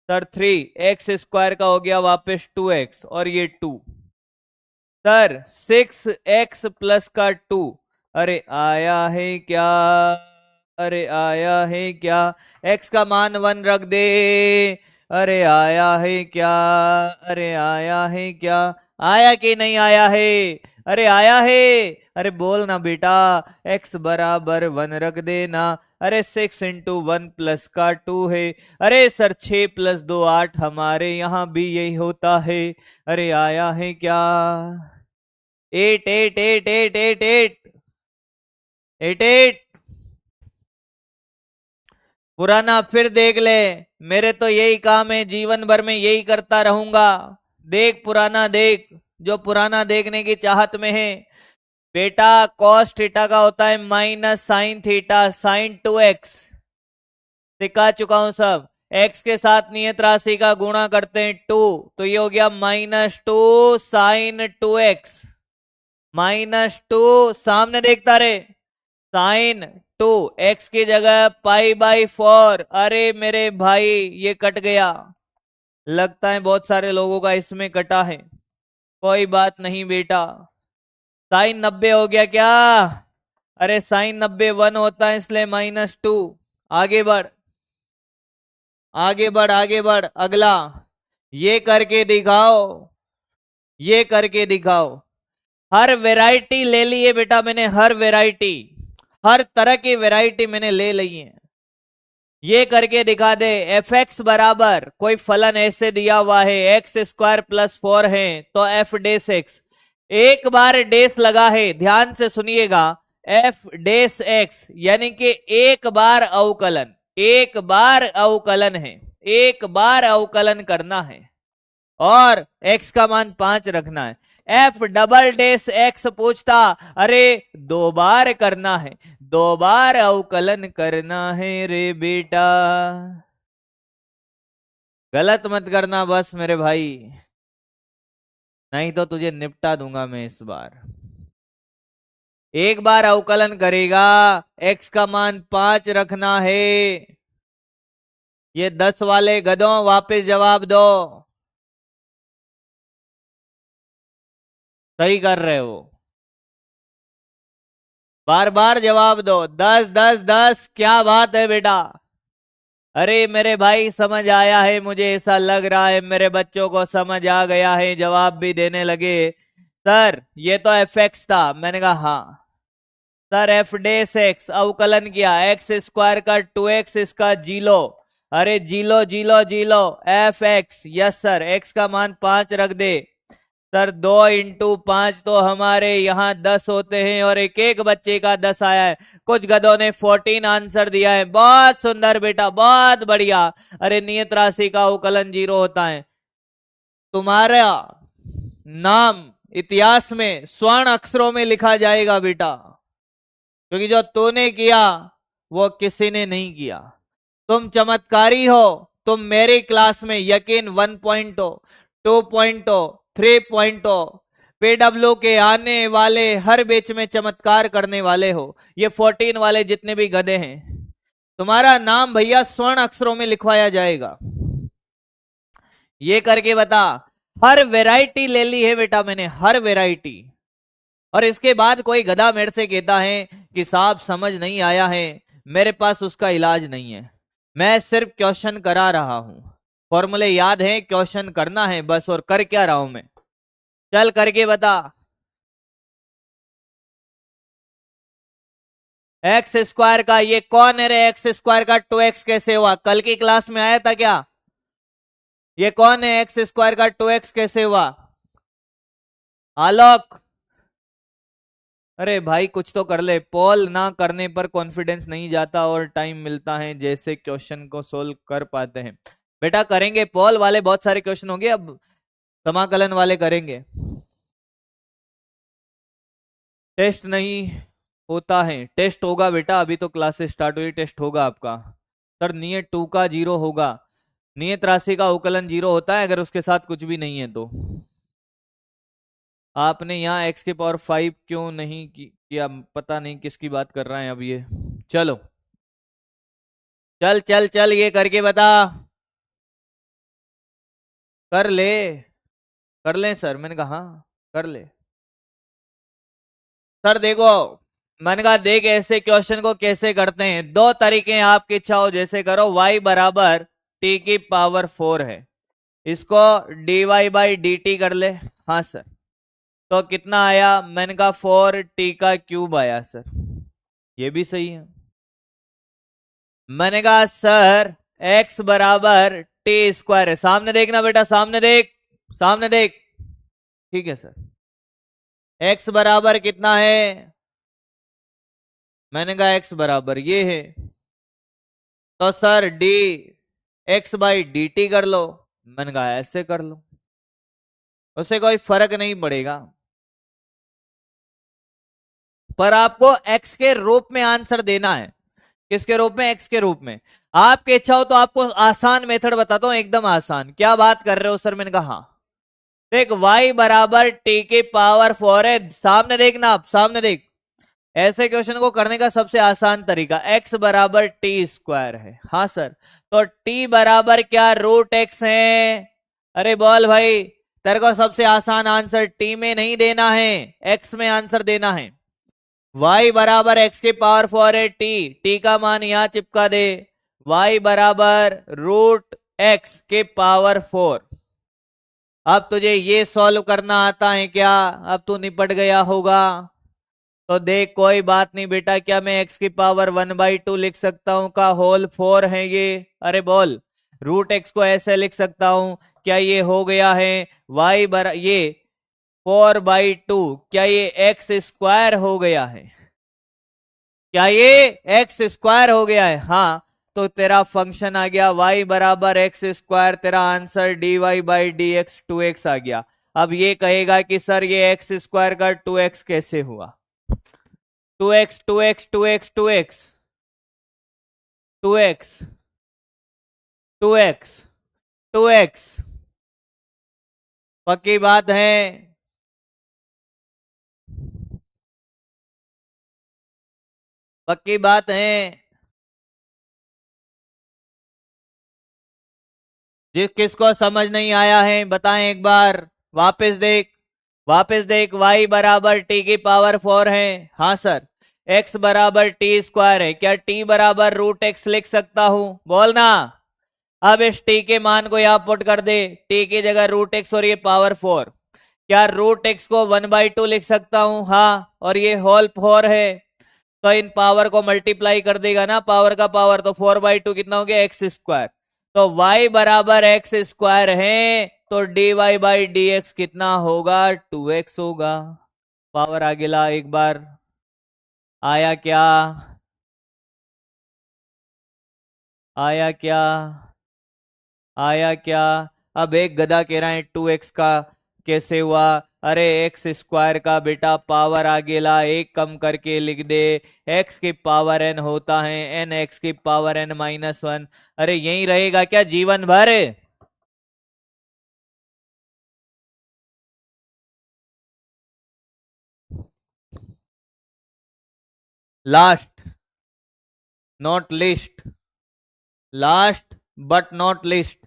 A: Sir 3x square का हो गया वापस 2x और ये 2। सर 6x प्लस का 2। अरे आया है क्या? अरे आया है क्या? x का मान 1 रख दे। अरे आया है क्या? अरे आया है क्या? आया कि नहीं आया है? अरे आया है। अरे बोल ना बेटा, x बराबर 1 रख देना। अरे 6 इंटू 1 प्लस का 2 है। अरे सर 6 प्लस 2 8, हमारे यहाँ भी यही होता है। अरे आया है क्या? 8 8 8 8 8 8 8 8। पुराना फिर देख ले, मेरे तो यही काम है, जीवन भर में यही करता रहूंगा। देख पुराना देख, जो पुराना देखने की चाहत में है। बेटा कॉस थीटा का होता है minus sine theta, sign 2x सिखा चुका हूं सब। x के साथ नियत राशि का गुणा करते हैं 2, तो ये हो गया -2 साइन 2x, -2 सामने देखता रहे, साइन 2 x की जगह π/4। अरे मेरे भाई ये कट गया, लगता है बहुत सारे लोगों का इसमें कटा है, कोई बात नहीं बेटा। साइन 90 हो गया क्या? अरे साइन 90 1 होता है, इसलिए -2। आगे बढ़ आगे बढ़ आगे बढ़, अगला ये करके दिखाओ, ये करके दिखाओ। हर वैरायटी ले ली है बेटा मैंने, हर वैरायटी, हर तरह की वैरायटी मैंने ले ली है। ये करके दिखा दे। एफ एक्स बराबर कोई फलन ऐसे दिया हुआ है, एक्स स्क्वायर प्लस 4 है, तो एफ डेस एक्स। एक बार डेस लगा है, ध्यान से सुनिएगा, एफ डेस एक्स यानी कि एक बार अवकलन, एक बार अवकलन है, एक बार अवकलन करना है और x का मान 5 रखना है। एफ डबल डेस एक्स पूछता, अरे 2 बार करना है, 2 बार अवकलन करना है रे बेटा। गलत मत करना बस मेरे भाई, नहीं तो तुझे निपटा दूंगा मैं इस बार। एक बार अवकलन करेगा, x का मान 5 रखना है। ये 10 वाले गधों वापस जवाब दो, सही कर रहे हो, बार बार जवाब दो। 10 10 10, क्या बात है बेटा। अरे मेरे भाई समझ आया है, मुझे ऐसा लग रहा है मेरे बच्चों को समझ आ गया है, जवाब भी देने लगे। सर ये तो एफ एक्स था, मैंने कहा हाँ सर, एफ डेस एक्स अवकलन किया, एक्स स्क्वायर का 2x इसका जीलो, अरे जीलो जीलो जीलो, F X, yes sir, X का मान 5 रख दे। सर 2 इंटू 5 तो हमारे यहाँ 10 होते हैं और एक एक बच्चे का 10 आया है। कुछ गधों ने 14 आंसर दिया है, बहुत सुंदर बेटा, बहुत बढ़िया। अरे नियत राशि का अवकलन 0 होता है। तुम्हारा नाम इतिहास में स्वर्ण अक्षरों में लिखा जाएगा बेटा, क्योंकि जो तूने किया वो किसी ने नहीं किया। तुम चमत्कारी हो, तुम मेरी क्लास में यकीन 1 पॉइंट हो, 2 पॉइंट हो, 3 पॉइंट हो, पीडब्ल्यू के आने वाले हर बैच में चमत्कार करने वाले हो। ये 14 वाले जितने भी गधे हैं, तुम्हारा नाम भैया स्वर्ण अक्षरों में लिखवाया जाएगा। ये करके बता। हर वैरायटी ले ली है बेटा मैंने, हर वैरायटी। और इसके बाद कोई गधा मेरे से कहता है कि साहब समझ नहीं आया है, मेरे पास उसका इलाज नहीं है, मैं सिर्फ क्वेश्चन करा रहा हूं, फॉर्मूले याद है, क्वेश्चन करना है बस, और कर क्या रहा हूं मैं, चल करके बता। एक्स स्क्वायर का ये कौन है रे? एक्स स्क्वायर का 2x कैसे हुआ? कल की क्लास में आया था क्या? ये कौन है? एक्स स्क्वायर का 2x कैसे हुआ? आलोक, अरे भाई कुछ तो कर ले। पॉल ना करने पर कॉन्फिडेंस नहीं जाता और टाइम मिलता है जैसे क्वेश्चन को सोल्व कर पाते हैं। बेटा करेंगे, पॉल वाले बहुत सारे क्वेश्चन होंगे, अब समाकलन वाले करेंगे। टेस्ट नहीं होता है? टेस्ट होगा बेटा, अभी तो क्लासेस स्टार्ट हुई, टेस्ट होगा आपका। सर नियत 2 का 0 होगा? नियत राशि का अवकलन 0 होता है अगर उसके साथ कुछ भी नहीं है तो। आपने यहाँ x के पावर 5 क्यों नहीं किया? पता नहीं किसकी बात कर रहा है अब ये। चलो चल चल चल, ये करके बता। कर ले, कर ले सर, मैंने कहा हाँ, कर ले। सर देखो, मैंने कहा देख ऐसे क्वेश्चन को कैसे करते हैं। दो तरीके हैं, आपकी इच्छा हो जैसे करो। y बराबर t की पावर 4 है, इसको dy बाई डी टी कर ले। हाँ सर, तो कितना आया? मैंने कहा 4t का क्यूब आया सर, ये भी सही है। मैंने कहा सर x बराबर टी स्क्वायर है, सामने देखना बेटा, सामने देख, सामने देख। ठीक है सर, x बराबर कितना है? मैंने कहा x बराबर ये है, तो sir D x by D T कर लो। मैंने कहा ऐसे कर लो, उससे कोई फर्क नहीं पड़ेगा, पर आपको x के रूप में आंसर देना है। किसके रूप में? x के रूप में। आपकी इच्छा हो तो आपको आसान मेथड बताता हूं, एकदम आसान। क्या बात कर रहे हो सर? मैंने कहा देख, y बराबर टी की पावर 4 है, सामने देखना, आप सामने देख। ऐसे क्वेश्चन को करने का सबसे आसान तरीका x बराबर टी स्क्वायर है। हाँ सर, तो t बराबर क्या? रूट x है। अरे बोल भाई, तेरे को सबसे आसान आंसर t में नहीं देना है, x में आंसर देना है। y बराबर x की पावर 4 है, t का मान यहां चिपका दे। y बराबर रूट x के पावर 4। अब तुझे ये सॉल्व करना आता है क्या? अब तू निपट गया होगा। तो देख कोई बात नहीं बेटा, क्या मैं x की पावर 1/2 लिख सकता हूं का होल 4 है ये? अरे बोल, रूट x को ऐसे लिख सकता हूं, क्या ये हो गया है y बर ये 4/2, क्या ये x स्क्वायर हो गया है? क्या ये x स्क्वायर हो गया है? हाँ, तो तेरा फंक्शन आ गया y बराबर एक्स स्क्वायर, तेरा answer dy by D x 2x आ गया। अब ये कहेगा कि सर ये x स्क्वायर का 2x कैसे हुआ? 2x 2x 2x 2x 2x 2x 2x, पक्की बात है? पक्की बात है? जिस किसको समझ नहीं आया है बताएं एक बार, वापस देख, वापस देख। y बराबर टी की पावर 4 है। हाँ सर, x बराबर टी स्क्वायर है, क्या t बराबर रूट x लिख सकता हूं? बोलना। अब इस t के मान को यहां पुट कर दे, t की जगह रूट x और ये पावर 4। क्या रूट x को 1/2 लिख सकता हूं? हाँ, और ये होल 4 है, तो इन पावर को मल्टीप्लाई कर देगा ना, पावर का पावर, तो 4/2 कितना हो गया? X square. तो y बराबर एक्स स्क्वायर है, तो dy बाई डी एक्स कितना होगा? 2x होगा। पावर आगे ला एक बार, आया क्या? आया क्या? आया क्या? अब एक गधा कह रहा है 2x का कैसे हुआ? अरे एक्स स्क्वायर का बेटा पावर आगे ला, एक कम करके लिख दे। x की पावर n होता है, n x की पावर n -1। अरे यही रहेगा क्या जीवन भर? Last not list, last but not list,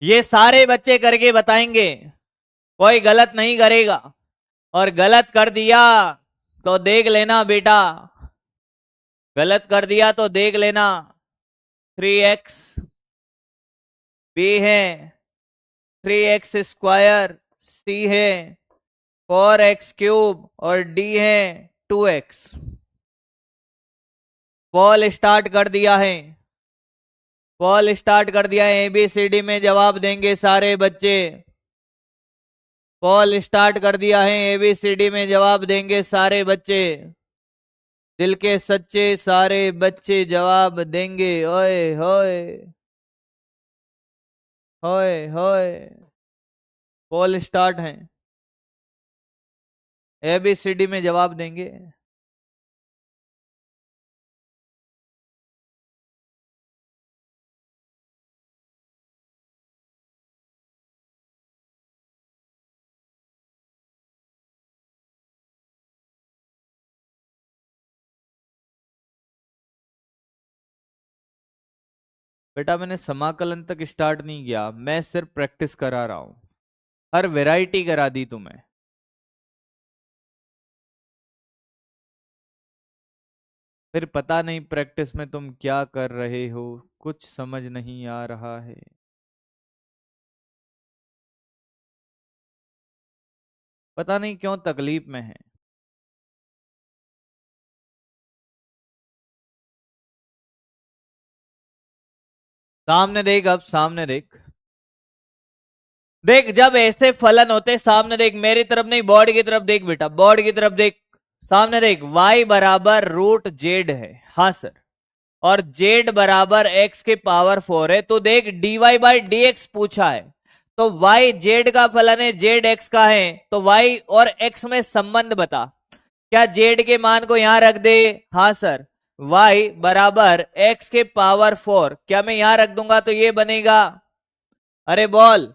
A: ये सारे बच्चे करके बताएंगे, कोई गलत नहीं करेगा। और गलत कर दिया तो देख लेना बेटा, गलत कर दिया तो देख लेना। 3x b है, 3x स्क्वायर c है, 4x क्यूब और d है 2x। बॉल स्टार्ट कर दिया है, बॉल स्टार्ट कर दिया है। ABCD में जवाब देंगे सारे बच्चे। पोल स्टार्ट कर दिया है। एबीसीडी में जवाब देंगे सारे बच्चे, दिल के सच्चे सारे बच्चे जवाब देंगे। ओए होए होए होए, पोल स्टार्ट है, एबीसीडी में जवाब देंगे। बेटा मैंने समाकलन तक स्टार्ट नहीं किया, मैं सिर्फ प्रैक्टिस करा रहा हूं, हर वैरायटी करा दी तुम्हें। फिर पता नहीं प्रैक्टिस में तुम क्या कर रहे हो, कुछ समझ नहीं आ रहा है। पता नहीं क्यों तकलीफ में है। सामने देख, अब सामने देख, देख जब ऐसे फलन होते सामने देख, मेरी तरफ नहीं बोर्ड की तरफ देख बेटा, बोर्ड की तरफ देख, सामने देख। y बराबर रूट जेड है, हाँ सर, और z बराबर x के पावर 4 है। तो देख dy बाई डी एक्स पूछा है, तो y z का फलन है, z x का है, तो y और x में संबंध बता। क्या z के मान को यहां रख दे? हाँ सर, y बराबर x के पावर 4, क्या मैं यहां रख दूंगा तो ये बनेगा। अरे बोल,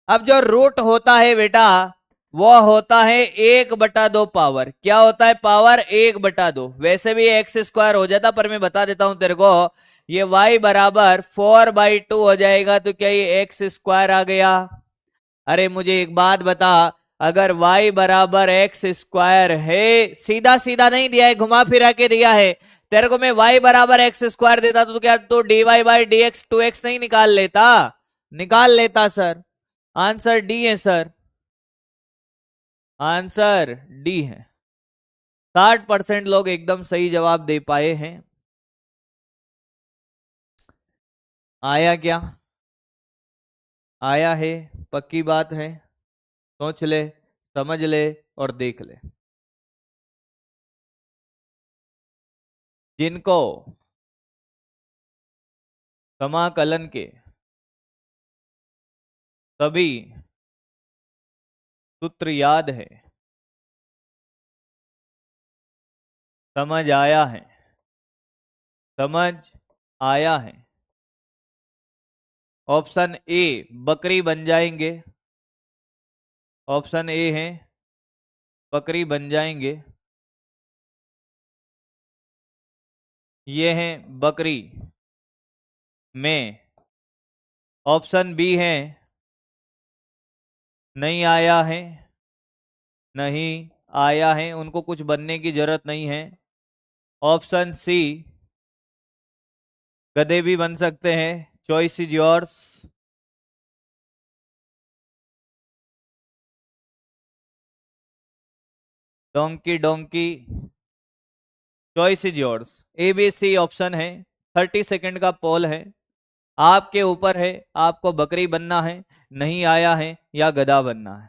A: अब जो रूट होता है बेटा वो होता है 1/2 पावर। क्या होता है? पावर 1/2। वैसे भी एक्स स्क्वायर हो जाता, पर मैं बता देता हूं तेरे को, ये y बराबर 4/2 हो जाएगा। तो क्या ये एक्स स्क्वायर आ गया? अरे मुझे एक बात बता, अगर y बराबर एक्स स्क्वायर है, सीधा सीधा नहीं दिया है, घुमा फिरा के दिया है, तेरे को मैं y बराबर एक्स स्क्वायर देता तो क्या तो dy by D x 2x नहीं निकाल लेता? निकाल लेता सर। आंसर डी है सर, आंसर डी है। 60% लोग एकदम सही जवाब दे पाए हैं। आया क्या? आया है, पक्की बात है। सोच ले, समझ ले और देख ले। जिनको समाकलन के सभी सूत्र याद है, समझ आया है, समझ आया है, ऑप्शन ए बकरी बन जाएंगे। ऑप्शन ए है बकरी बन जाएंगे। ये है बकरी में। ऑप्शन बी है नहीं आया है, नहीं आया है, उनको कुछ बनने की जरूरत नहीं है। ऑप्शन सी गधे भी बन सकते हैं। Choice is yours. Donkey donkey, choice is yours. A B C option है। 30 सेकंड का पोल है, आपके ऊपर है, आपको बकरी बनना है, नहीं आया है, या गधा बनना है।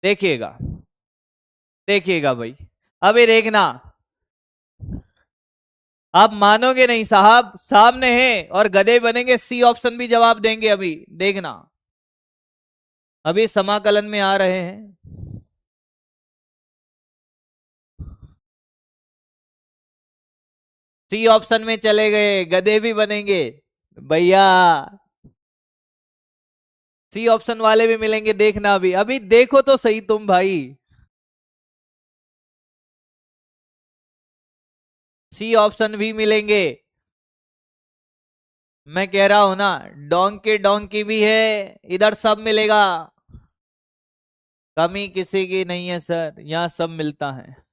A: देखिएगा, देखिएगा भाई, अभी देखना, आप मानोगे नहीं साहब, सामने है और गधे बनेंगे। सी ऑप्शन भी जवाब देंगे, अभी देखना, अभी समाकलन में आ रहे हैं। सी ऑप्शन में चले गए, गधे भी बनेंगे भैया। सी ऑप्शन वाले भी मिलेंगे, देखना अभी, अभी देखो तो सही तुम भाई। सी ऑप्शन भी मिलेंगे, मैं कह रहा हूं ना। डोंकी डोंकी भी है, इधर सब मिलेगा, कमी किसी की नहीं है सर, यहां सब मिलता है।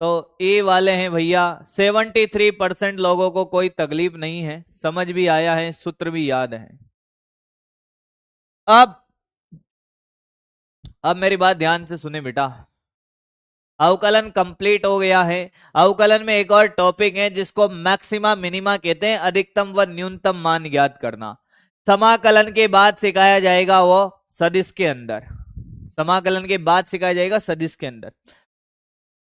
A: तो ए वाले हैं भैया। 73% लोगों को कोई तकलीफ नहीं है, समझ भी आया है, सूत्र भी याद है। अब मेरी बात ध्यान से सुने बेटा, अवकलन कंप्लीट हो गया है। अवकलन में एक और टॉपिक है जिसको मैक्सिमा मिनिमा कहते हैं, अधिकतम व न्यूनतम मान ज्ञात करना। समाकलन के बाद सिखाया जाएगा वो सदिश के अंदर। समाकलन के बाद सिखाया जाएगा सदिश के अंदर।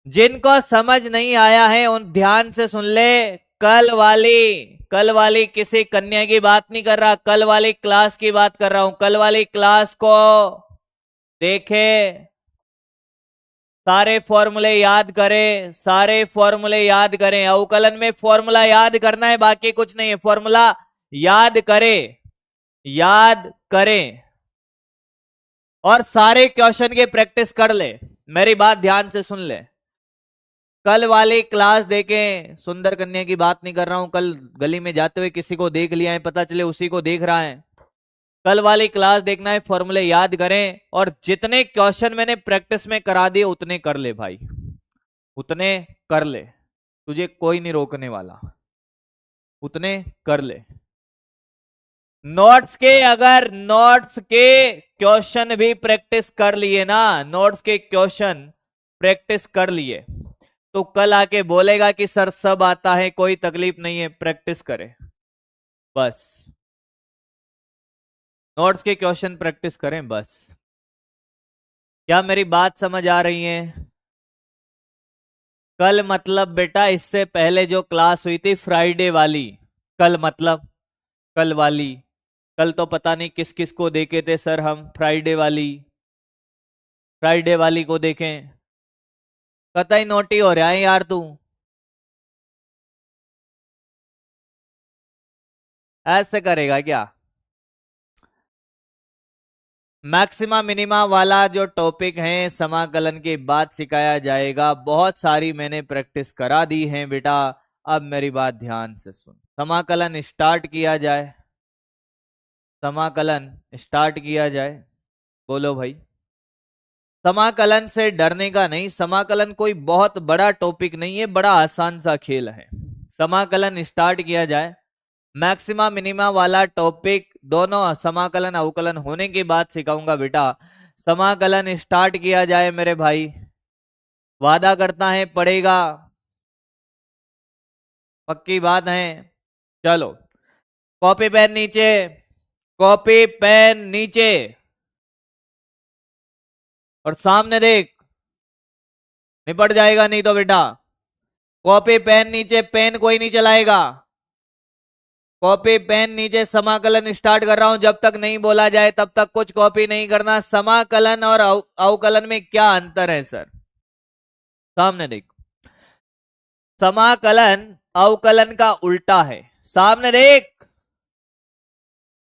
A: जिनको समझ नहीं आया है उन ध्यान से सुन ले। कल वाली किसी कन्या की बात नहीं कर रहा, कल वाली क्लास की बात कर रहा हूं। कल वाली क्लास को देखे, सारे फॉर्मूले याद करें, सारे फॉर्मूले याद करें। अवकलन में फॉर्मूला याद करना है, बाकी कुछ नहीं है। फॉर्मूला याद करें, याद करें और सारे क्वेश्चन की प्रैक्टिस कर ले। मेरी बात ध्यान से सुन ले। कल वाली क्लास देखें, सुंदर कन्या की बात नहीं कर रहा हूं। कल गली में जाते हुए किसी को देख लिया है, पता चले उसी को देख रहा है। कल वाली क्लास देखना है, फॉर्मूले याद करें और जितने क्वेश्चन मैंने प्रैक्टिस में करा दिए उतने कर ले भाई, उतने कर ले। तुझे कोई नहीं रोकने वाला, उतने कर ले। नोट्स के, अगर नोट्स के क्वेश्चन भी प्रैक्टिस कर लिए ना, नोट्स के क्वेश्चन प्रैक्टिस कर लिए तो कल आके बोलेगा कि सर सब आता है, कोई तकलीफ नहीं है, प्रैक्टिस करे बस। नोट्स के क्वेश्चन प्रैक्टिस करें बस। क्या मेरी बात समझ आ रही है? कल मतलब बेटा इससे पहले जो क्लास हुई थी फ्राइडे वाली, कल मतलब कल वाली। कल तो पता नहीं किस किस को देखे थे सर हम, फ्राइडे वाली को देखें। कतई नोटी हो रहा है यार तू, ऐसे करेगा क्या? मैक्सिमा मिनिमा वाला जो टॉपिक है समाकलन के बाद सिखाया जाएगा। बहुत सारी मैंने प्रैक्टिस करा दी है बेटा। अब मेरी बात ध्यान से सुन। समाकलन स्टार्ट किया जाए, समाकलन स्टार्ट किया जाए। बोलो भाई। समाकलन से डरने का नहीं, समाकलन कोई बहुत बड़ा टॉपिक नहीं है, बड़ा आसान सा खेल है। समाकलन स्टार्ट किया जाए। मैक्सिमा मिनिमा वाला टॉपिक दोनों समाकलन अवकलन होने के बाद सिखाऊंगा बेटा। समाकलन स्टार्ट किया जाए मेरे भाई, वादा करता है पड़ेगा, पक्की बात है। चलो कॉपी पेन नीचे, कॉपी पेन नीचे और सामने देख, निपट जाएगा नहीं तो बेटा। कॉपी पेन नीचे, पेन कोई नहीं चलाएगा। कॉपी पेन नीचे, समाकलन स्टार्ट कर रहा हूं। जब तक नहीं बोला जाए तब तक कुछ कॉपी नहीं करना। समाकलन और अवकलन में क्या अंतर है सर? सामने देखो, समाकलन अवकलन का उल्टा है। सामने देख,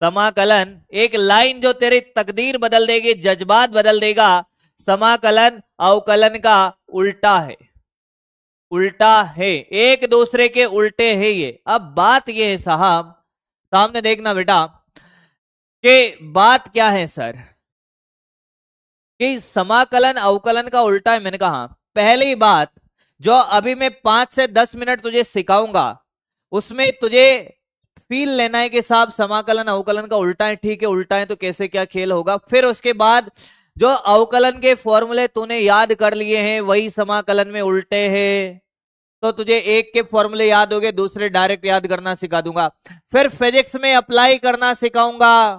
A: समाकलन एक लाइन जो तेरी तकदीर बदल देगी, जज्बात बदल देगा। समाकलन अवकलन का उल्टा है, उल्टा है, एक दूसरे के उल्टे है ये। अब बात ये है साहब, सामने देखना बेटा, कि बात क्या है सर, कि समाकलन अवकलन का उल्टा है। मैंने कहा पहली बात, जो अभी मैं 5 से 10 मिनट तुझे सिखाऊंगा उसमें तुझे फील लेना है कि साहब समाकलन अवकलन का उल्टा है। ठीक है, उल्टा है तो कैसे क्या खेल होगा। फिर उसके बाद जो अवकलन के फॉर्मूले तूने याद कर लिए हैं वही समाकलन में उल्टे हैं, तो तुझे एक के फॉर्मूले याद हो गए, दूसरे डायरेक्ट याद करना सिखा दूंगा। फिर फिजिक्स में अप्लाई करना सिखाऊंगा,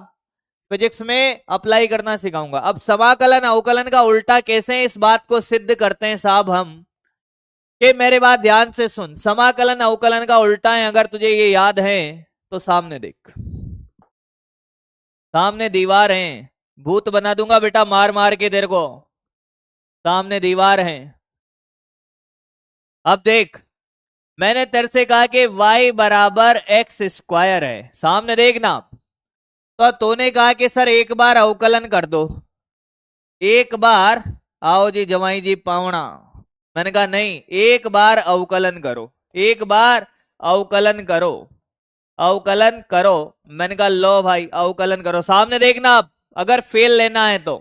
A: फिजिक्स में अप्लाई करना सिखाऊंगा। अब समाकलन अवकलन का उल्टा कैसे है, इस बात को सिद्ध करते हैं साहब हम। कि मेरे बात ध्यान से सुन, समाकलन अवकलन का उल्टा है, अगर तुझे ये याद है तो सामने देख, सामने दीवार है, भूत बना दूंगा बेटा मार मार के तेरे को। सामने दीवार है। अब देख, मैंने तेरे से कहा कि y बराबर एक्स स्क्वायर है। सामने देखना, तो तूने कहा कि सर एक बार अवकलन कर दो, एक बार। आओ जी जवाई जी पावना। मैंने कहा नहीं, एक बार अवकलन करो, एक बार अवकलन करो, अवकलन करो। मैंने कहा लो भाई अवकलन करो। सामने देखना, अगर फेल लेना है तो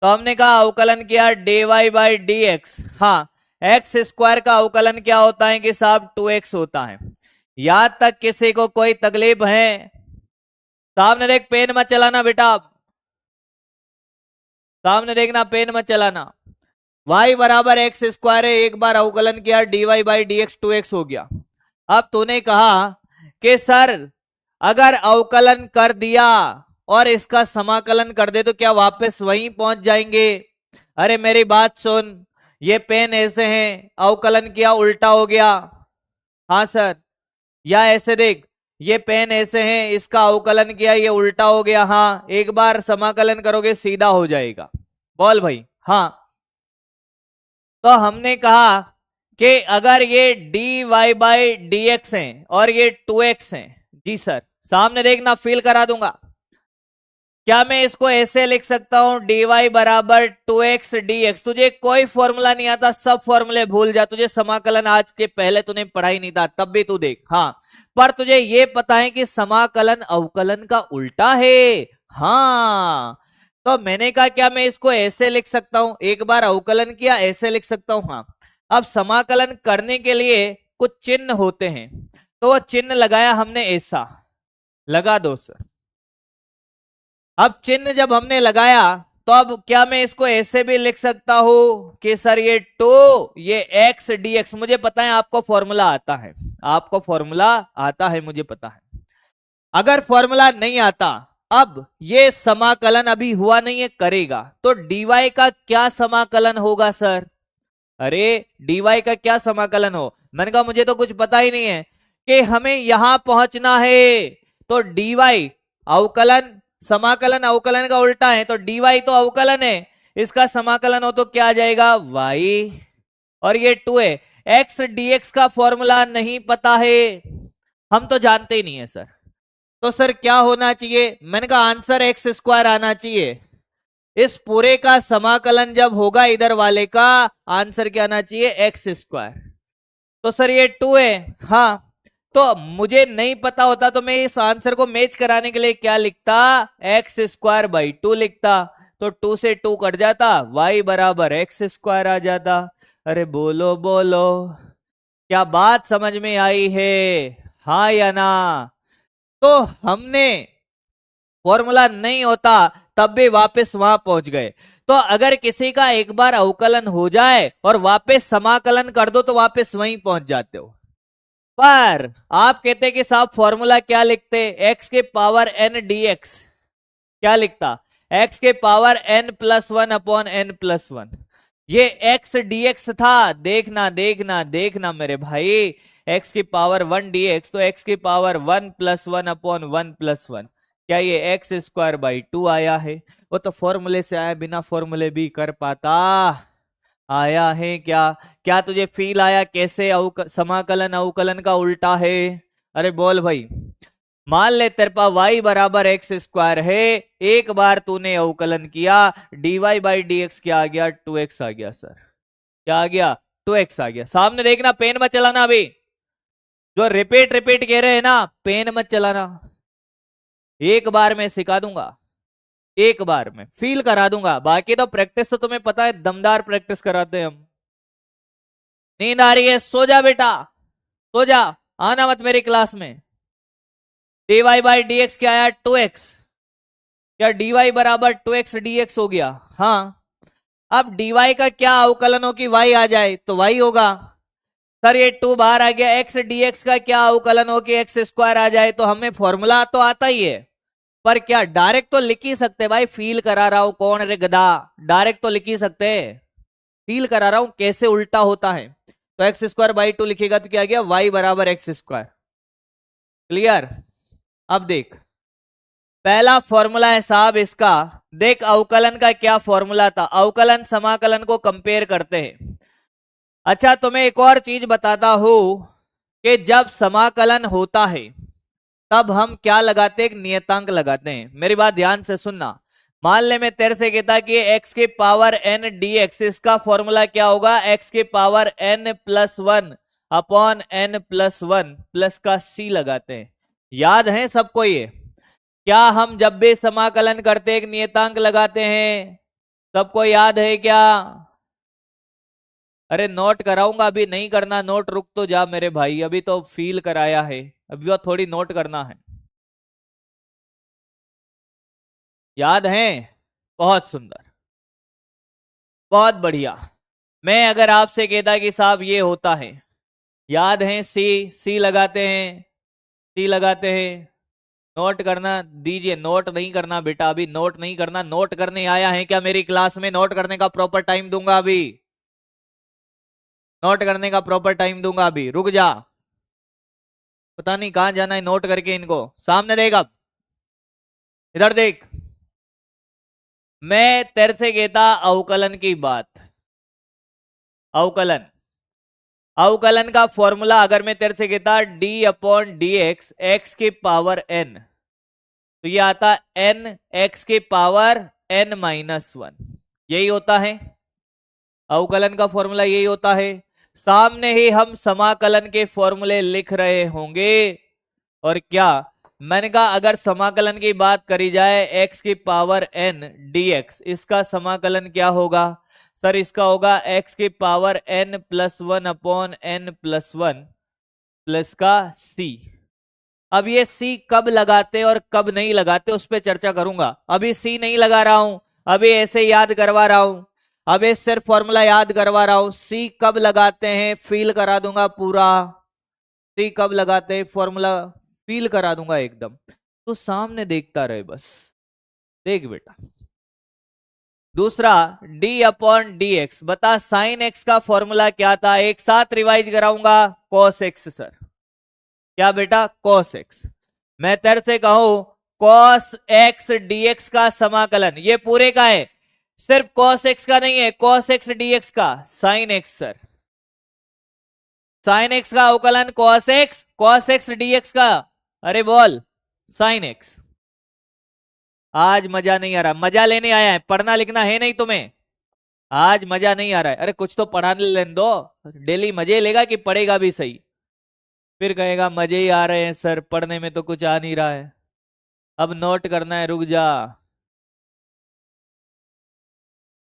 A: हमने कहा अवकलन किया dy बाई डी एक्स। हाँ, एक्स स्क्वायर का अवकलन क्या होता है कि साहब 2x होता है। यहां तक किसी को कोई तकलीफ है? सामने देख, पेन मत चलाना बेटा, सामने देखना, पेन मत चलाना। y बराबर एक्स स्क्वायर है, एक बार अवकलन किया dy by D x 2x हो गया। अब तूने कहा कि सर अगर अवकलन कर दिया और इसका समाकलन कर दे तो क्या वापस वहीं पहुंच जाएंगे? अरे मेरी बात सुन, ये पेन ऐसे हैं, अवकलन किया उल्टा हो गया। हाँ सर, या ऐसे देख, ये पेन ऐसे हैं, इसका अवकलन किया ये उल्टा हो गया। हाँ, एक बार समाकलन करोगे सीधा हो जाएगा। बोल भाई। हाँ, तो हमने कहा कि अगर ये dy बाई डी एक्स है और ये 2x है। जी सर, सामने देखना, फील करा दूंगा। क्या मैं इसको ऐसे लिख सकता हूं, dy बराबर 2x dx? तुझे कोई फॉर्मूला नहीं आता, सब फॉर्मूले भूल जा। तुझे समाकलन आज के पहले तूने पढ़ा ही नहीं था, तब भी तू देख। हाँ, पर तुझे ये पता है कि समाकलन अवकलन का उल्टा है। हाँ, तो मैंने कहा क्या मैं इसको ऐसे लिख सकता हूं? एक बार अवकलन किया ऐसे लिख सकता हूं। हाँ, अब समाकलन करने के लिए कुछ चिन्ह होते हैं, तो वो चिन्ह लगाया हमने ऐसा। लगा दो सर। अब चिन्ह जब हमने लगाया तो अब क्या मैं इसको ऐसे भी लिख सकता हूं कि सर ये 2 ये x dx? मुझे पता है आपको फॉर्मूला आता है, आपको फॉर्मूला आता है, मुझे पता है। अगर फॉर्मूला नहीं आता, अब ये समाकलन अभी हुआ नहीं है, करेगा, तो dy का क्या समाकलन होगा सर? अरे dy का क्या समाकलन हो? मैंने कहा मुझे तो कुछ पता ही नहीं है कि हमें यहां पहुंचना है। तो dy अवकलन, समाकलन अवकलन का उल्टा है, तो dy तो अवकलन है, इसका समाकलन हो तो क्या आ जाएगा? y। और ये 2 है। x dx का फॉर्मूला नहीं पता है, हम तो जानते ही नहीं है सर। तो सर क्या होना चाहिए? मैंने कहा आंसर एक्स स्क्वायर आना चाहिए। इस पूरे का समाकलन जब होगा इधर वाले का, आंसर क्या आना चाहिए? X square. तो सर ये 2 है। हाँ, तो मुझे नहीं पता होता तो मैं इस आंसर को मैच कराने के लिए क्या लिखता? एक्स स्क्वायर बाई 2 लिखता। तो 2 से 2 कट जाता, y बराबर एक्स स्क्वायर आ जाता। अरे बोलो बोलो, क्या बात समझ में आई है? हाँ या ना? तो हमने फॉर्मूला नहीं होता तब भी वापस वहां पहुंच गए। तो अगर किसी का एक बार अवकलन हो जाए और वापस समाकलन कर दो तो वापस वहीं पहुंच जाते हो। पर आप कहते कि साहब फॉर्मूला क्या लिखते? x के पावर n dx। क्या लिखता? x के power n plus 1 upon n plus 1। ये x dx था। देखना देखना देखना मेरे भाई, x की पावर 1 dx, तो x की पावर 1 प्लस 1 अपॉन 1 प्लस 1। क्या ये एक्स स्क्वायर बाई 2 आया है? वो तो फॉर्मूले से आया, बिना फॉर्मूले भी कर पाता। आया है क्या? क्या तुझे फील आया कैसे समाकलन अवकलन का उल्टा है? अरे बोल भाई। मान ले तेरे पास y बराबर एक्स स्क्वायर है, एक बार तूने अवकलन किया, dy बाई डी एक्स क्या आ गया? 2x आ गया सर। क्या आ गया? 2x आ गया। सामने देखना, पेन मत चलाना। अभी जो रिपीट रिपीट कह रहे हैं ना, पेन मत चलाना। एक बार में सिखा दूंगा, एक बार में फील करा दूंगा। बाकी तो प्रैक्टिस तो तुम्हें पता है, दमदार प्रैक्टिस कराते हैं हम। नींद आ रही है? सो जा बेटा, सो जा, आना मत मेरी क्लास में। dy बाई डी एक्स क्या आया? 2x। क्या dy बराबर 2x dx हो गया? हाँ, अब dy का क्या अवकलन हो कि y आ जाए? तो y होगा। सर ये 2 बाहर आ गया। x dx का क्या अवकलन हो कि एक्स स्क्वायर आ जाए? तो हमें फॉर्मूला तो आता ही है, पर क्या डायरेक्ट तो लिख ही सकते? भाई फील करा रहा हूं, कौन रे गधा, डायरेक्ट तो लिख ही सकते। फील करा रहा हूं कैसे उल्टा होता है। तो एक्स स्क्वायर बाई 2 लिखेगा तो क्या आ गया? y बराबर एक्स स्क्वायर। क्लियर? अब देख, पहला फॉर्मूला है साहब इसका। देख अवकलन का क्या फॉर्मूला था, अवकलन समाकलन को कंपेयर करते हैं। अच्छा, तुम्हें एक और चीज बताता हूं कि जब समाकलन होता है तब हम क्या लगाते हैं? एक नियतांक लगाते हैं। मेरी बात ध्यान से सुनना। मान ले मैं तेरे से कहता कि x के पावर n dx, इसका फॉर्मूला क्या होगा? x के power n plus 1 upon n plus 1 plus का c लगाते हैं। याद है सबको ये? क्या हम जब भी समाकलन करते एक नियतांक लगाते हैं? सबको याद है क्या? अरे नोट कराऊंगा, अभी नहीं करना नोट, रुक तो जा मेरे भाई, अभी तो फील कराया है, अभी वो थोड़ी नोट करना है। याद है? बहुत सुंदर, बहुत बढ़िया। मैं अगर आपसे कहता कि साहब ये होता है, याद है सी? सी लगाते हैं, सी लगाते हैं। नोट करना दीजिए, नोट नहीं करना बेटा, अभी नोट नहीं करना। नोट करने आया है क्या मेरी क्लास में? नोट करने का प्रॉपर टाइम दूंगा अभी, नोट करने का प्रॉपर टाइम दूंगा अभी, रुक जा। पता नहीं कहां जाना है नोट करके इनको। सामने देख, अब इधर देख। मैं तेरे से कहता अवकलन की बात, अवकलन, अवकलन का फॉर्मूला अगर मैं तेरे से कहता D upon D x, x की पावर एन, तो ये आता एन एक्स की पावर एन माइनस वन, यही होता है अवकलन का फॉर्मूला, यही होता है। सामने ही हम समाकलन के फॉर्मूले लिख रहे होंगे। और क्या मैंने कहा, अगर समाकलन की बात करी जाए एक्स की पावर एन डीएक्स, इसका समाकलन क्या होगा सर? इसका होगा एक्स की power n plus one upon n plus one plus का सी। अब ये सी कब लगाते और कब नहीं लगाते उस पर चर्चा करूंगा, अभी सी नहीं लगा रहा हूं, अभी ऐसे याद करवा रहा हूं, अभी सिर्फ फॉर्मूला याद करवा रहा हूं। सी कब लगाते हैं फील करा दूंगा पूरा, सी कब लगाते हैं फॉर्मूला फील करा दूंगा एकदम। तो सामने देखता रहे बस, देख बेटा। दूसरा d अपॉन डी एक्स, बता साइन एक्स का फॉर्मूला क्या था? एक साथ रिवाइज कराऊंगा, cos एक्स सर। क्या बेटा? cos x. मैं तेरे से कहूं cos एक्स dx का समाकलन, ये पूरे का है, सिर्फ cos एक्स का नहीं है, cos एक्स dx का sin x sir, sin x का अवकलन cos एक्स dx का, अरे बोल sin एक्स। आज मजा नहीं आ रहा, मजा लेने आया है, पढ़ना लिखना है नहीं तुम्हें, आज मजा नहीं आ रहा है। अरे कुछ तो पढ़ाने लेने दो, डेली मजे लेगा कि पढ़ेगा भी सही? फिर कहेगा मजे ही आ रहे हैं सर, पढ़ने में तो कुछ आ नहीं रहा है। अब नोट करना है, रुक जा।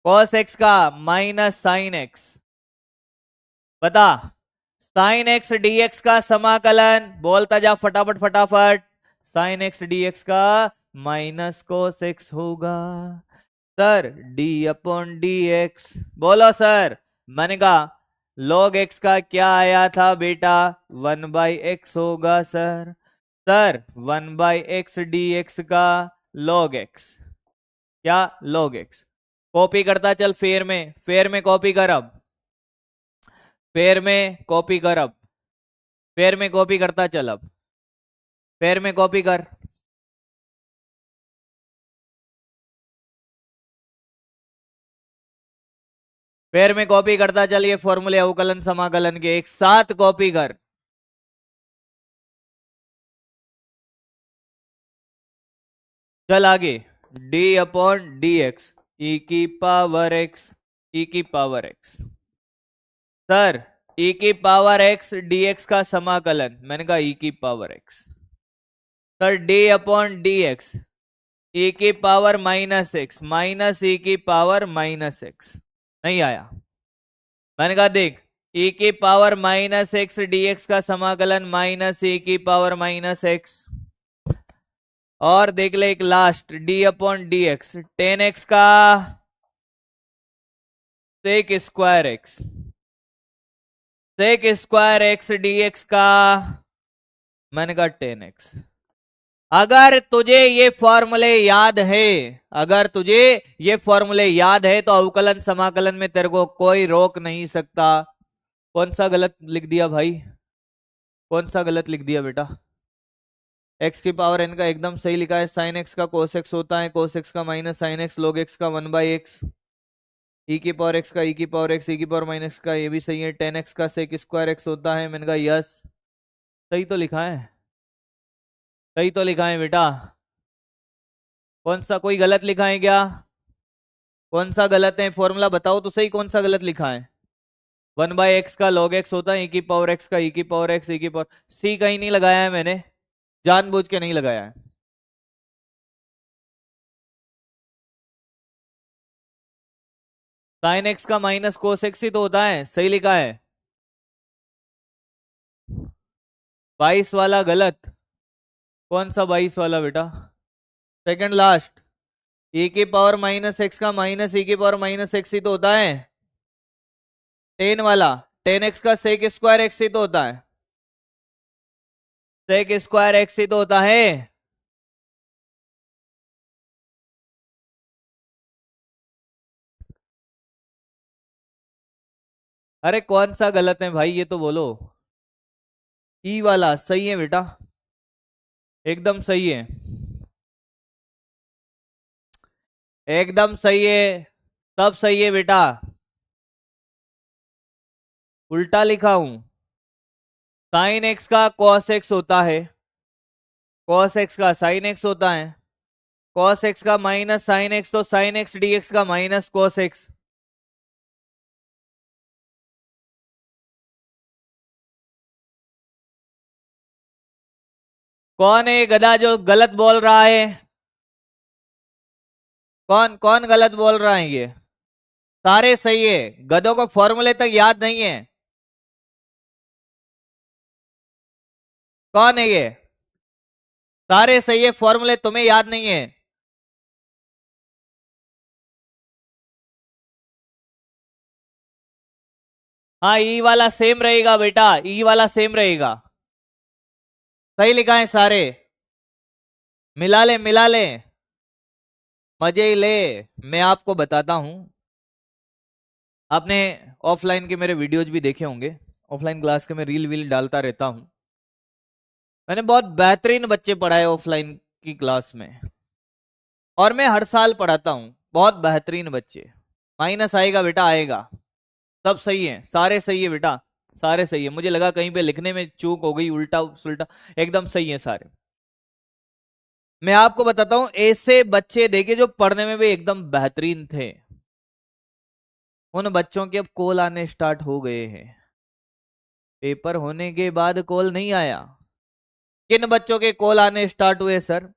A: cos एक्स का माइनस साइन एक्स, बता साइन एक्स डीएक्स का समाकलन, बोलता जा फटाफट फटाफट। साइन एक्स डीएक्स का माइनस कोस एक्स होगा sir, D upon D x. बोलो सर। मैंने कहा log एक्स का क्या आया था बेटा? 1/x होगा सर। सर 1/x dx का log x, क्या log x? कॉपी करता चल, फेर में, फेर में कॉपी कर अब, फेर में कॉपी कर अब, फेर में कॉपी करता चल अब, फेर में कॉपी कर। फेर में कॉपी करता चल, ये फॉर्मूले अवकलन समाकलन के एक साथ कॉपी कर। चल आगे, d upon D X e की पावर एक्स, ई की पावर एक्स। सर e की पावर x dx का समाकलन, मैंने कहा e की power x। Sir d upon D x e की power minus x, minus e की पावर माइनस एक्स। नहीं आया? मैंने कहा देख, e की पावर माइनस एक्स dx का समाकलन माइनस e की पावर माइनस एक्स। और देख ले एक last, d upon D X, tan X का sec square X, sec square X dx का, मैंने कहा 10x। अगर तुझे ये फॉर्मूले याद है, अगर तुझे ये फॉर्मूले याद है, तो अवकलन समाकलन में तेरे को कोई रोक नहीं सकता। कौन सा गलत लिख दिया भाई? कौन सा गलत लिख दिया बेटा? x की पावर n का एकदम सही लिखा है। साइन एक्स का कोस एक्स होता है, कोस एक्स का minus sine x, log x का 1/x, ई की पावर एक्स का ई की पावर एक्स, ई की पावर माइनस का, ये भी सही है। 10x का सेक स्क्वायर एक्स होता है, मैंने कहा यस, सही तो लिखा है, सही तो लिखा है बेटा। कौन सा कोई गलत लिखा है क्या? कौन सा गलत है? फॉर्मूला बताओ तो सही, कौन सा गलत लिखा है? 1/x का log x होता है, e की पावर x का e की पावर x, e की पावर, c कहीं नहीं लगाया है मैंने, जानबूझ के नहीं लगाया है। साइन एक्स का माइनस कोस एक्स ही तो होता है, सही लिखा है। 22 वाला गलत। कौन सा 22 वाला बेटा? सेकंड लास्ट, e की पावर माइनस एक्स का माइनस e की पावर माइनस एक्स ही तो होता है। 10 वाला, 10x का सेक स्क्वायर एक्स ही तो होता है, सेक स्क्वायर एक्स ही तो होता है। अरे कौन सा गलत है भाई, ये तो बोलो। ई वाला सही है बेटा, एकदम सही है, एकदम सही है, सब सही है बेटा। उल्टा लिखा हूं। साइन एक्स का कॉस एक्स होता है, कॉस एक्स का साइन एक्स होता है, कॉस एक्स का माइनस साइन एक्स, तो साइन एक्स डीएक्स का माइनस कॉस एक्स। कौन है ये गधा जो गलत बोल रहा है? कौन कौन गलत बोल रहा है ये? सारे सही है, गधों को फॉर्मूले तक याद नहीं है। कौन है ये? सारे सही है, फॉर्मूले तुम्हें याद नहीं है। हाँ, ई वाला सेम रहेगा बेटा, ई वाला सेम रहेगा। सही लिखा है सारे। मिला ले मिला ले, मजे ही ले। मैं आपको बताता हूं, आपने ऑफलाइन के मेरे वीडियोज भी देखे होंगे, ऑफलाइन क्लास के मैं रील वील डालता रहता हूं। मैंने बहुत बेहतरीन बच्चे पढ़ाए ऑफलाइन की क्लास में, और मैं हर साल पढ़ाता हूं बहुत बेहतरीन बच्चे। माइनस आएगा बेटा, आएगा। सब सही है, सारे सही है बेटा, सारे सही है। मुझे लगा कहीं पे लिखने में चूक हो गई, उल्टा सुल्टा, एकदम सही है सारे। मैं आपको बताता हूं, ऐसे बच्चे देखे जो पढ़ने में भी एकदम बेहतरीन थे, उन बच्चों के अब कॉल आने स्टार्ट हो गए हैं। पेपर होने के बाद कॉल नहीं आया। किन बच्चों के कॉल आने स्टार्ट हुए सर?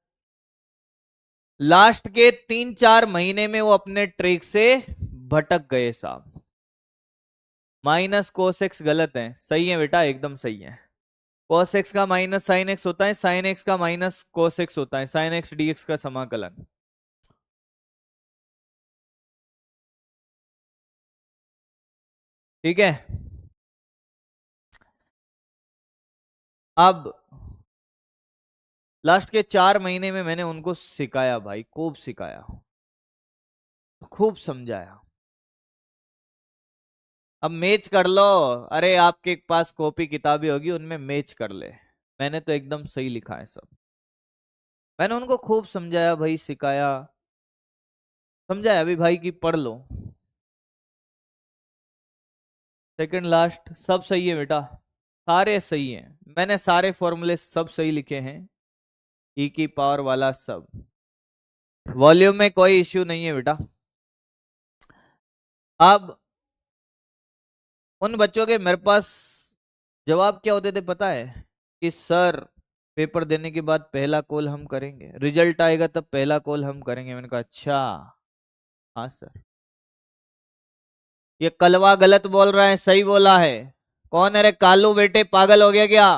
A: लास्ट के 3-4 महीने में वो अपने ट्रिक से भटक गए साहब। माइनस कोस एक्स गलत है, सही है बेटा, एकदम सही है। कोस एक्स का माइनस साइन एक्स होता है, साइन एक्स का माइनस कोस एक्स होता है, साइन एक्स डीएक्स का समाकलन। ठीक है। अब लास्ट के 4 महीने में मैंने उनको सिखाया भाई, खूब सिखाया, खूब समझाया। अब मैच कर लो। अरे आपके पास कॉपी किताबें होगी, उनमें मैच कर ले। मैंने तो एकदम सही लिखा है सब। मैंने उनको खूब समझाया भाई, सिखाया, समझाया अभी भाई कि पढ़ लो। सेकंड लास्ट सब सही है बेटा, सारे सही हैं। मैंने सारे फॉर्मूले सब सही लिखे हैं, ई की पावर वाला सब। वॉल्यूम में कोई इश्यू नहीं है बेटा। अब उन बच्चों के मेरे पास जवाब क्या होते थे पता है? कि सर पेपर देने के बाद पहला कॉल हम करेंगे, रिजल्ट आएगा तब पहला कॉल हम करेंगे। मैंने कहा अच्छा। हाँ सर। ये कलवा गलत बोल रहा है, सही बोला है। कौन है रे कालू बेटे, पागल हो गया क्या?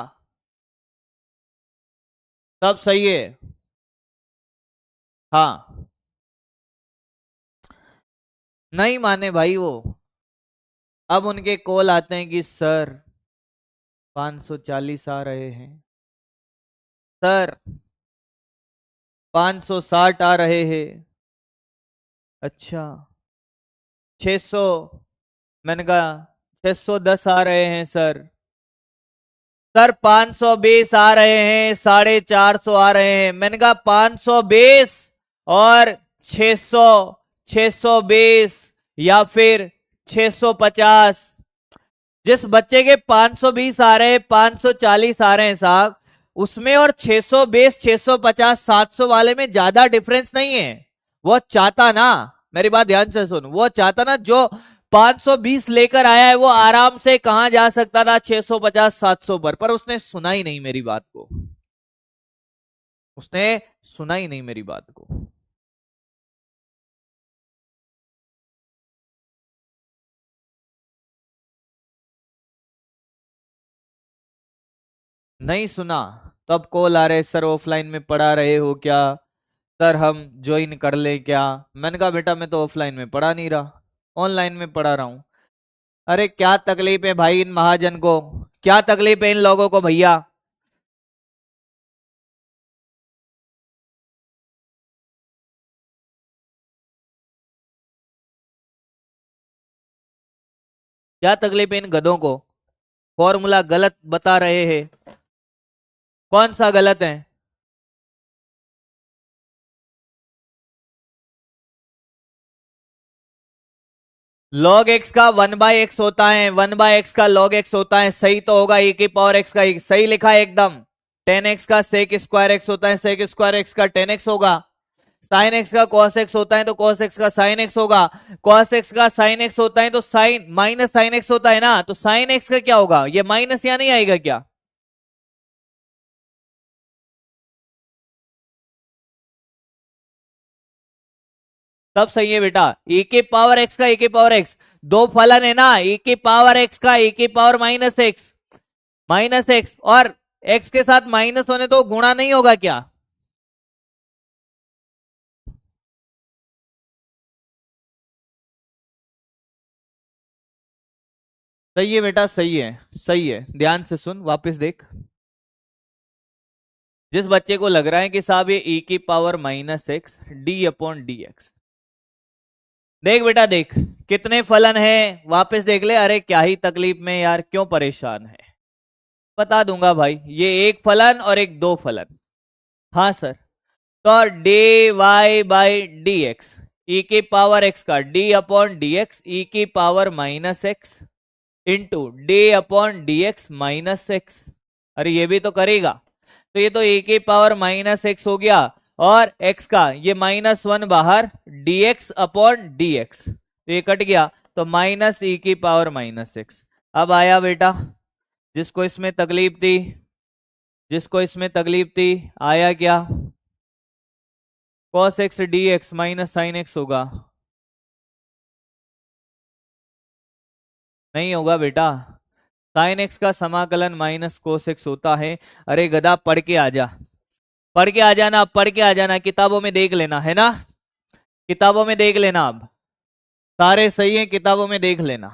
A: सब सही है। हाँ। नहीं माने भाई वो। अब उनके कॉल आते हैं कि सर 540 आ रहे हैं, सर 560 आ रहे हैं। अच्छा। 600। मैंने कहा 610 आ रहे हैं सर। सर 520 आ रहे हैं, 450 आ रहे हैं। मैंने कहा 520 और 600, 620 या फिर 650। जिस बच्चे के 520 आ रहे हैं, 540 आ रहे हैं साहब, उसमें और 620, 650, 700 वाले में ज्यादा डिफरेंस नहीं है। वो चाहता ना, मेरी बात ध्यान से सुन, वो चाहता ना जो 520 लेकर आया है वो आराम से कहां जा सकता था 650, 700 पर उसने सुना ही नहीं मेरी बात को। उसने सुना ही नहीं मेरी बात को। नहीं सुना। तब कॉल आ रहे, सर ऑफलाइन में पढ़ा रहे हो क्या, सर हम ज्वाइन कर ले क्या? मैंने कहा बेटा मैं तो ऑफलाइन में पढ़ा नहीं रहा, ऑनलाइन में पढ़ा रहा हूं। अरे क्या तकलीफ है भाई इन महाजन को, क्या तकलीफ है इन लोगों को भैया? क्या तकलीफ है इन गधों को? फॉर्मूला गलत बता रहे हैं। कौन सा गलत है? लॉग एक्स का 1/x होता है, 1/x का लॉग एक्स होता है, सही तो होगा। e की पावर x का सही लिखा है एकदम। 10x का सेक स्क्वायर एक्स होता है, सेक स्क्वायर एक्स का 10x होगा। साइन एक्स का कॉस एक्स होता है तो कॉस एक्स का साइन एक्स होगा। कॉस एक्स का साइन एक्स होता है तो साइन माइनस साइन एक्स होता है ना, तो साइन एक्स का क्या होगा? ये माइनस या नहीं आएगा क्या? सब सही है बेटा। e की पावर एक्स का e की पावर एक्स, दो फलन है ना, e की पावर एक्स का e की पावर माइनस एक्स और एक्स के साथ माइनस होने तो गुणा नहीं होगा क्या? सही है बेटा, सही है। सही है, ध्यान से सुन, वापस देख। जिस बच्चे को लग रहा है कि साहब ये e की पावर -x d/dx, देख बेटा देख, कितने फलन है वापस देख ले। अरे क्या ही तकलीफ में यार, क्यों परेशान है? बता दूंगा भाई, ये एक फलन और एक दो फलन। हाँ सर। तो dy/dx, e की पावर x का d/dx e की पावर -x इंटू d/dx अरे ये भी तो करेगा। तो ये तो e की पावर -x हो गया, और x का ये -1 बाहर dx/dx, तो ये कट गया, तो -e की पावर -x। अब आया बेटा जिसको इसमें तकलीफ थी, जिसको इसमें तकलीफ थी, आया क्या? cos x dx minus sine x होगा। नहीं होगा बेटा, साइन एक्स का समाकलन माइनस कोस एक्स होता है। अरे गधा पढ़ के आ जा, पढ़ के आ जाना, पढ़ के आ जाना, किताबों में देख लेना है ना, किताबों में देख लेना। अब सारे सही है, किताबों में देख लेना,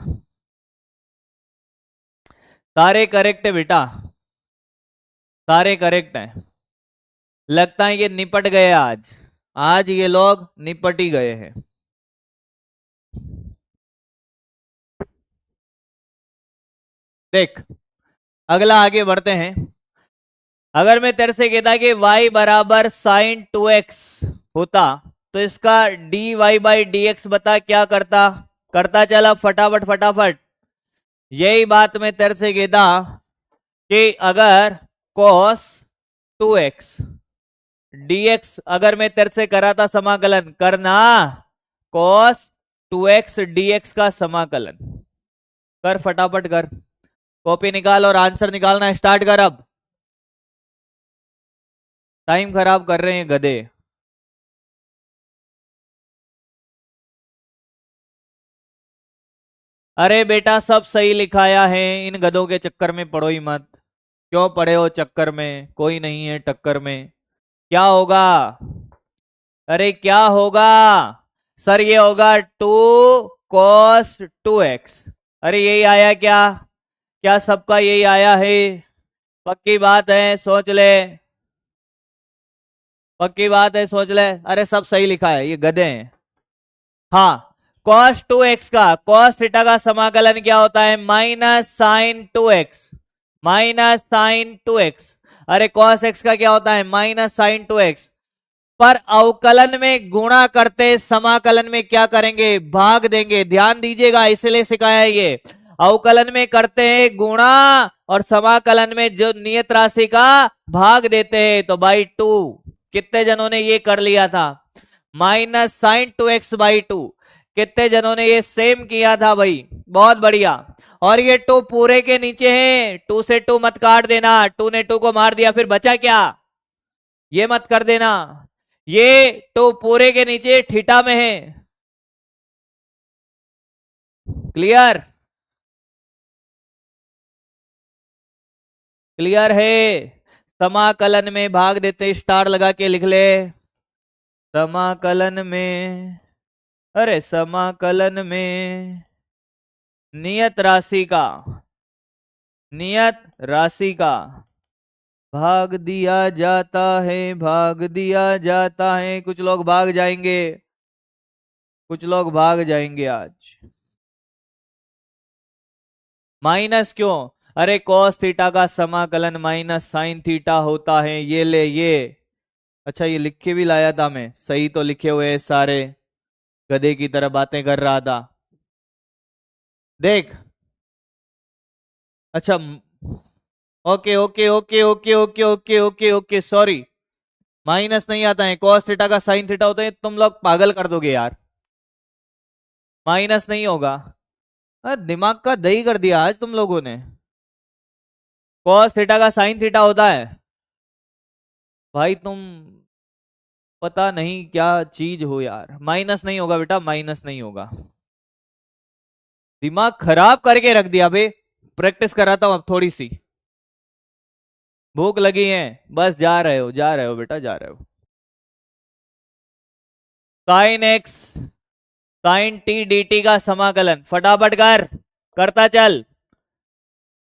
A: सारे करेक्ट है बेटा, सारे करेक्ट हैं। लगता है ये निपट गए आज, आज ये लोग निपट ही गए हैं। देख, अगला आगे बढ़ते हैं। अगर मैं तेरे से कहता कि y बराबर साइन 2x होता, तो इसका dy/dx बता क्या करता? करता चला फटाफट फटाफट। यही बात मैं तेरे से कहता कि अगर cos 2x dx, अगर मैं तेरे से करा था समाकलन करना, cos 2x dx का समाकलन कर, फटाफट कर, कॉपी निकाल और आंसर निकालना स्टार्ट कर। अब टाइम खराब कर रहे हैं गधे। अरे बेटा सब सही लिखाया है, इन गधों के चक्कर में पड़ो ही मत। क्यों पड़े हो चक्कर में? कोई नहीं है टक्कर में। क्या होगा? अरे क्या होगा सर? ये होगा 2 cos 2x। अरे यही आया क्या? क्या सबका यही आया है? पक्की बात है, सोच ले, पक्की बात है, सोच ले। अरे सब सही लिखा है, ये गधे हैं। हाँ, cos 2x का, cos थीटा का समाकलन क्या होता है? -sin 2x, -sin 2x। अरे cos x का क्या होता है? -sin 2x। पर अवकलन में गुणा करते, समाकलन में क्या करेंगे? भाग देंगे। ध्यान दीजिएगा, इसलिए सिखाया है ये। अवकलन में करते हैं गुणा, और समाकलन में जो नियत राशि का भाग देते हैं, तो /2। कितने जनों ने ये कर लिया था? -sin 2x/2। कितने जनों ने ये सेम किया था भाई? बहुत बढ़िया। और ये 2 पूरे के नीचे है, 2 से 2 मत काट देना, 2 ने 2 को मार दिया, फिर बचा क्या? ये मत कर देना। ये 2 पूरे के नीचे थीटा में है। क्लियर? क्लियर है? समाकलन में भाग देते, स्टार लगा के लिख ले। समाकलन में, अरे समाकलन में नियत राशि का, नियत राशि का भाग दिया जाता है, भाग दिया जाता है। कुछ लोग भाग जाएंगे, कुछ लोग भाग जाएंगे आज। माइनस क्यों? अरे कॉस थीटा का समाकलन माइनस साइन थीटा होता है। ये ले ये। अच्छा ये लिख के भी लाया था मैं, सही तो लिखे हुए हैं सारे, गधे की तरह बातें कर रहा था। देख। अच्छा okay okay okay okay okay okay okay okay sorry. Minus नहीं आता है, कॉस थीटा का साइन थीटा होता है, तुम लोग पागल कर दोगे यार। माइनस नहीं होगा। दिमाग का दही कर दिया आज तुम लोगों ने। कॉस थीटा का साइन थीटा होता है। भाई तुम पता नहीं क्या चीज हो यार। माइनस नहीं होगा बेटा, माइनस नहीं होगा। दिमाग खराब करके रख दिया बे। प्रैक्टिस कराता हूं अब थोड़ी सी। भूख लगी है, बस जा रहे हो जा रहे हो बेटा जा रहे हो। Sine x sine t d t का समाकलन फटाफट कर, करता चल।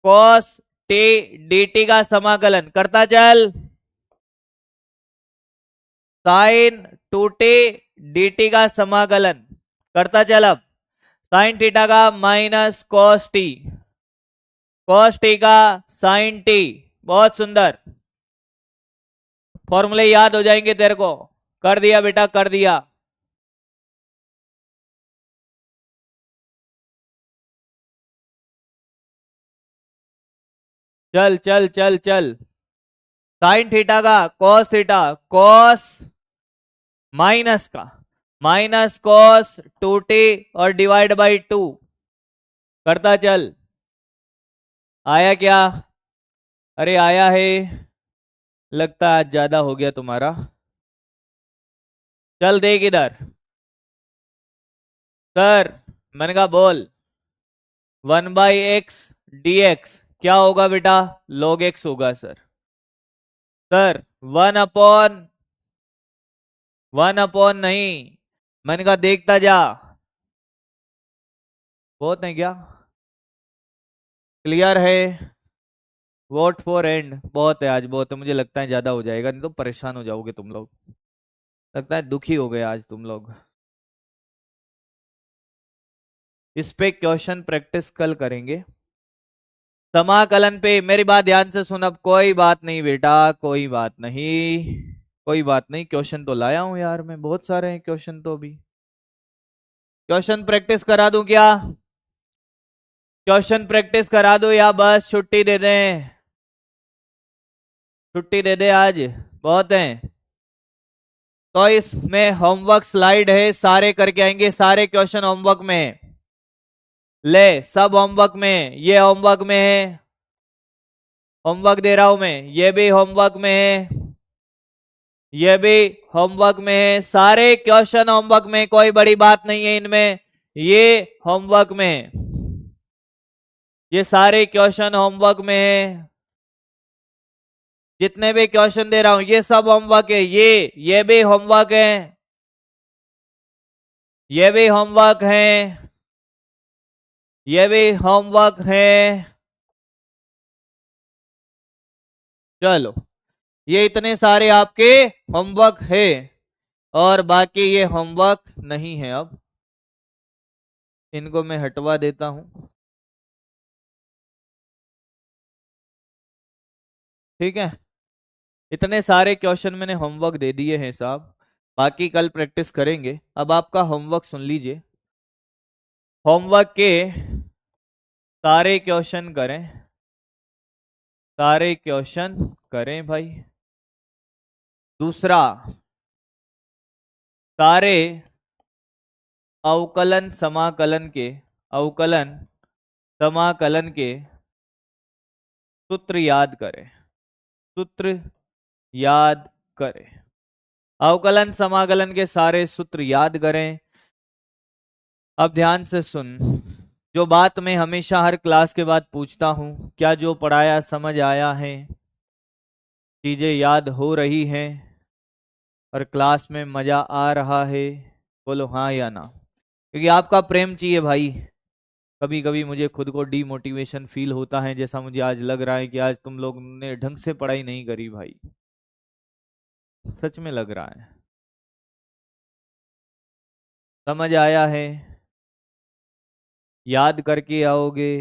A: कॉस टी डी टी का समाकलन करता चल। Sign to T d t का समाकलन करता चल। अब साइन थीटा का minus cos T, cos T का साइन टी। बहुत सुंदर, फॉर्मूले याद हो जाएंगे तेरे को। कर दिया बेटा कर दिया। चल चल चल चल। साइन थीटा का कॉस थीटा, कॉस माइनस का माइनस कॉस टू टी और डिवाइड बाई टू। करता चल। आया क्या? अरे आया है। लगता है आज ज्यादा हो गया तुम्हारा। चल देख इधर। सर मैंने कहा बोल। 1/x dx क्या होगा बेटा? log x होगा सर। सर 1/1 नहीं, मैंने कहा देखता जा। बहुत नहीं क्या? क्लियर है? वोट फॉर एंड बहुत है आज, बहुत है। मुझे लगता है ज्यादा हो जाएगा, नहीं तो परेशान हो जाओगे तुम लोग। लगता है दुखी हो गए आज तुम लोग। इस पे क्वेश्चन प्रैक्टिस कल करेंगे। समाकलन पे मेरी बात ध्यान से सुन। अब कोई बात नहीं बेटा, कोई बात नहीं, कोई बात नहीं। क्वेश्चन तो लाया हूं यार मैं, बहुत सारे हैं क्वेश्चन तो। अभी क्वेश्चन प्रैक्टिस करा दूं क्या? क्वेश्चन प्रैक्टिस करा दूं या बस छुट्टी दे दें? छुट्टी दे दे आज, बहुत है। तो इसमें होमवर्क स्लाइड है, सारे करके आएंगे। सारे क्वेश्चन होमवर्क में है। ले सब होमवर्क में है। ये होमवर्क में है, होमवर्क दे रहा हूं मैं। ये भी होमवर्क में है, ये भी होमवर्क में है। सारे क्वेश्चन होमवर्क में, कोई बड़ी बात नहीं है इनमें। ये होमवर्क में है, ये सारे क्वेश्चन होमवर्क में है। जितने भी क्वेश्चन दे रहा हूं ये सब होमवर्क है। ये भी होमवर्क है, ये भी होमवर्क है, ये भी होमवर्क है। चलो ये इतने सारे आपके होमवर्क है, और बाकी ये होमवर्क नहीं है। अब इनको मैं हटवा देता हूं, ठीक है। इतने सारे क्वेश्चन मैंने होमवर्क दे दिए हैं साहब, बाकी कल प्रैक्टिस करेंगे। अब आपका होमवर्क सुन लीजिए। होमवर्क के सारे क्वेश्चन करें, सारे क्वेश्चन करें भाई। दूसरा, सारे अवकलन समाकलन के, अवकलन समाकलन के सूत्र याद करें, सूत्र याद करें। अवकलन समाकलन के सारे सूत्र याद करें। अब ध्यान से सुन, जो बात मैं हमेशा हर क्लास के बाद पूछता हूं, क्या जो पढ़ाया समझ आया है? चीजें याद हो रही हैं और क्लास में मजा आ रहा है? बोलो हाँ या ना, क्योंकि आपका प्रेम चाहिए भाई। कभी कभी मुझे खुद को डीमोटिवेशन फील होता है, जैसा मुझे आज लग रहा है कि आज तुम लोग ने ढंग से पढ़ाई नहीं करी भाई। सच में लग रहा है। समझ आया है? याद करके आओगे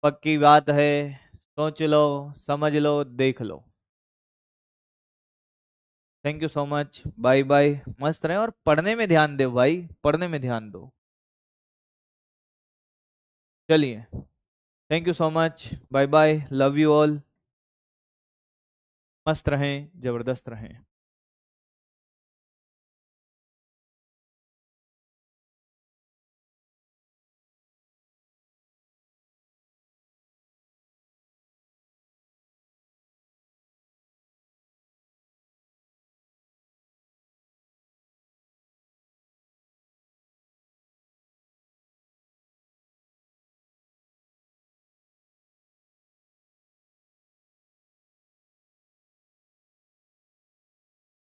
A: पक्की बात है। सोच लो, समझ लो, देख लो। Thank you so much, bye bye. मस्त रहे और पढ़ने में ध्यान दो भाई, पढ़ने में ध्यान दो। चलिए, thank you so much, bye bye, love you all. मस्त रहें, जबरदस्त रहें।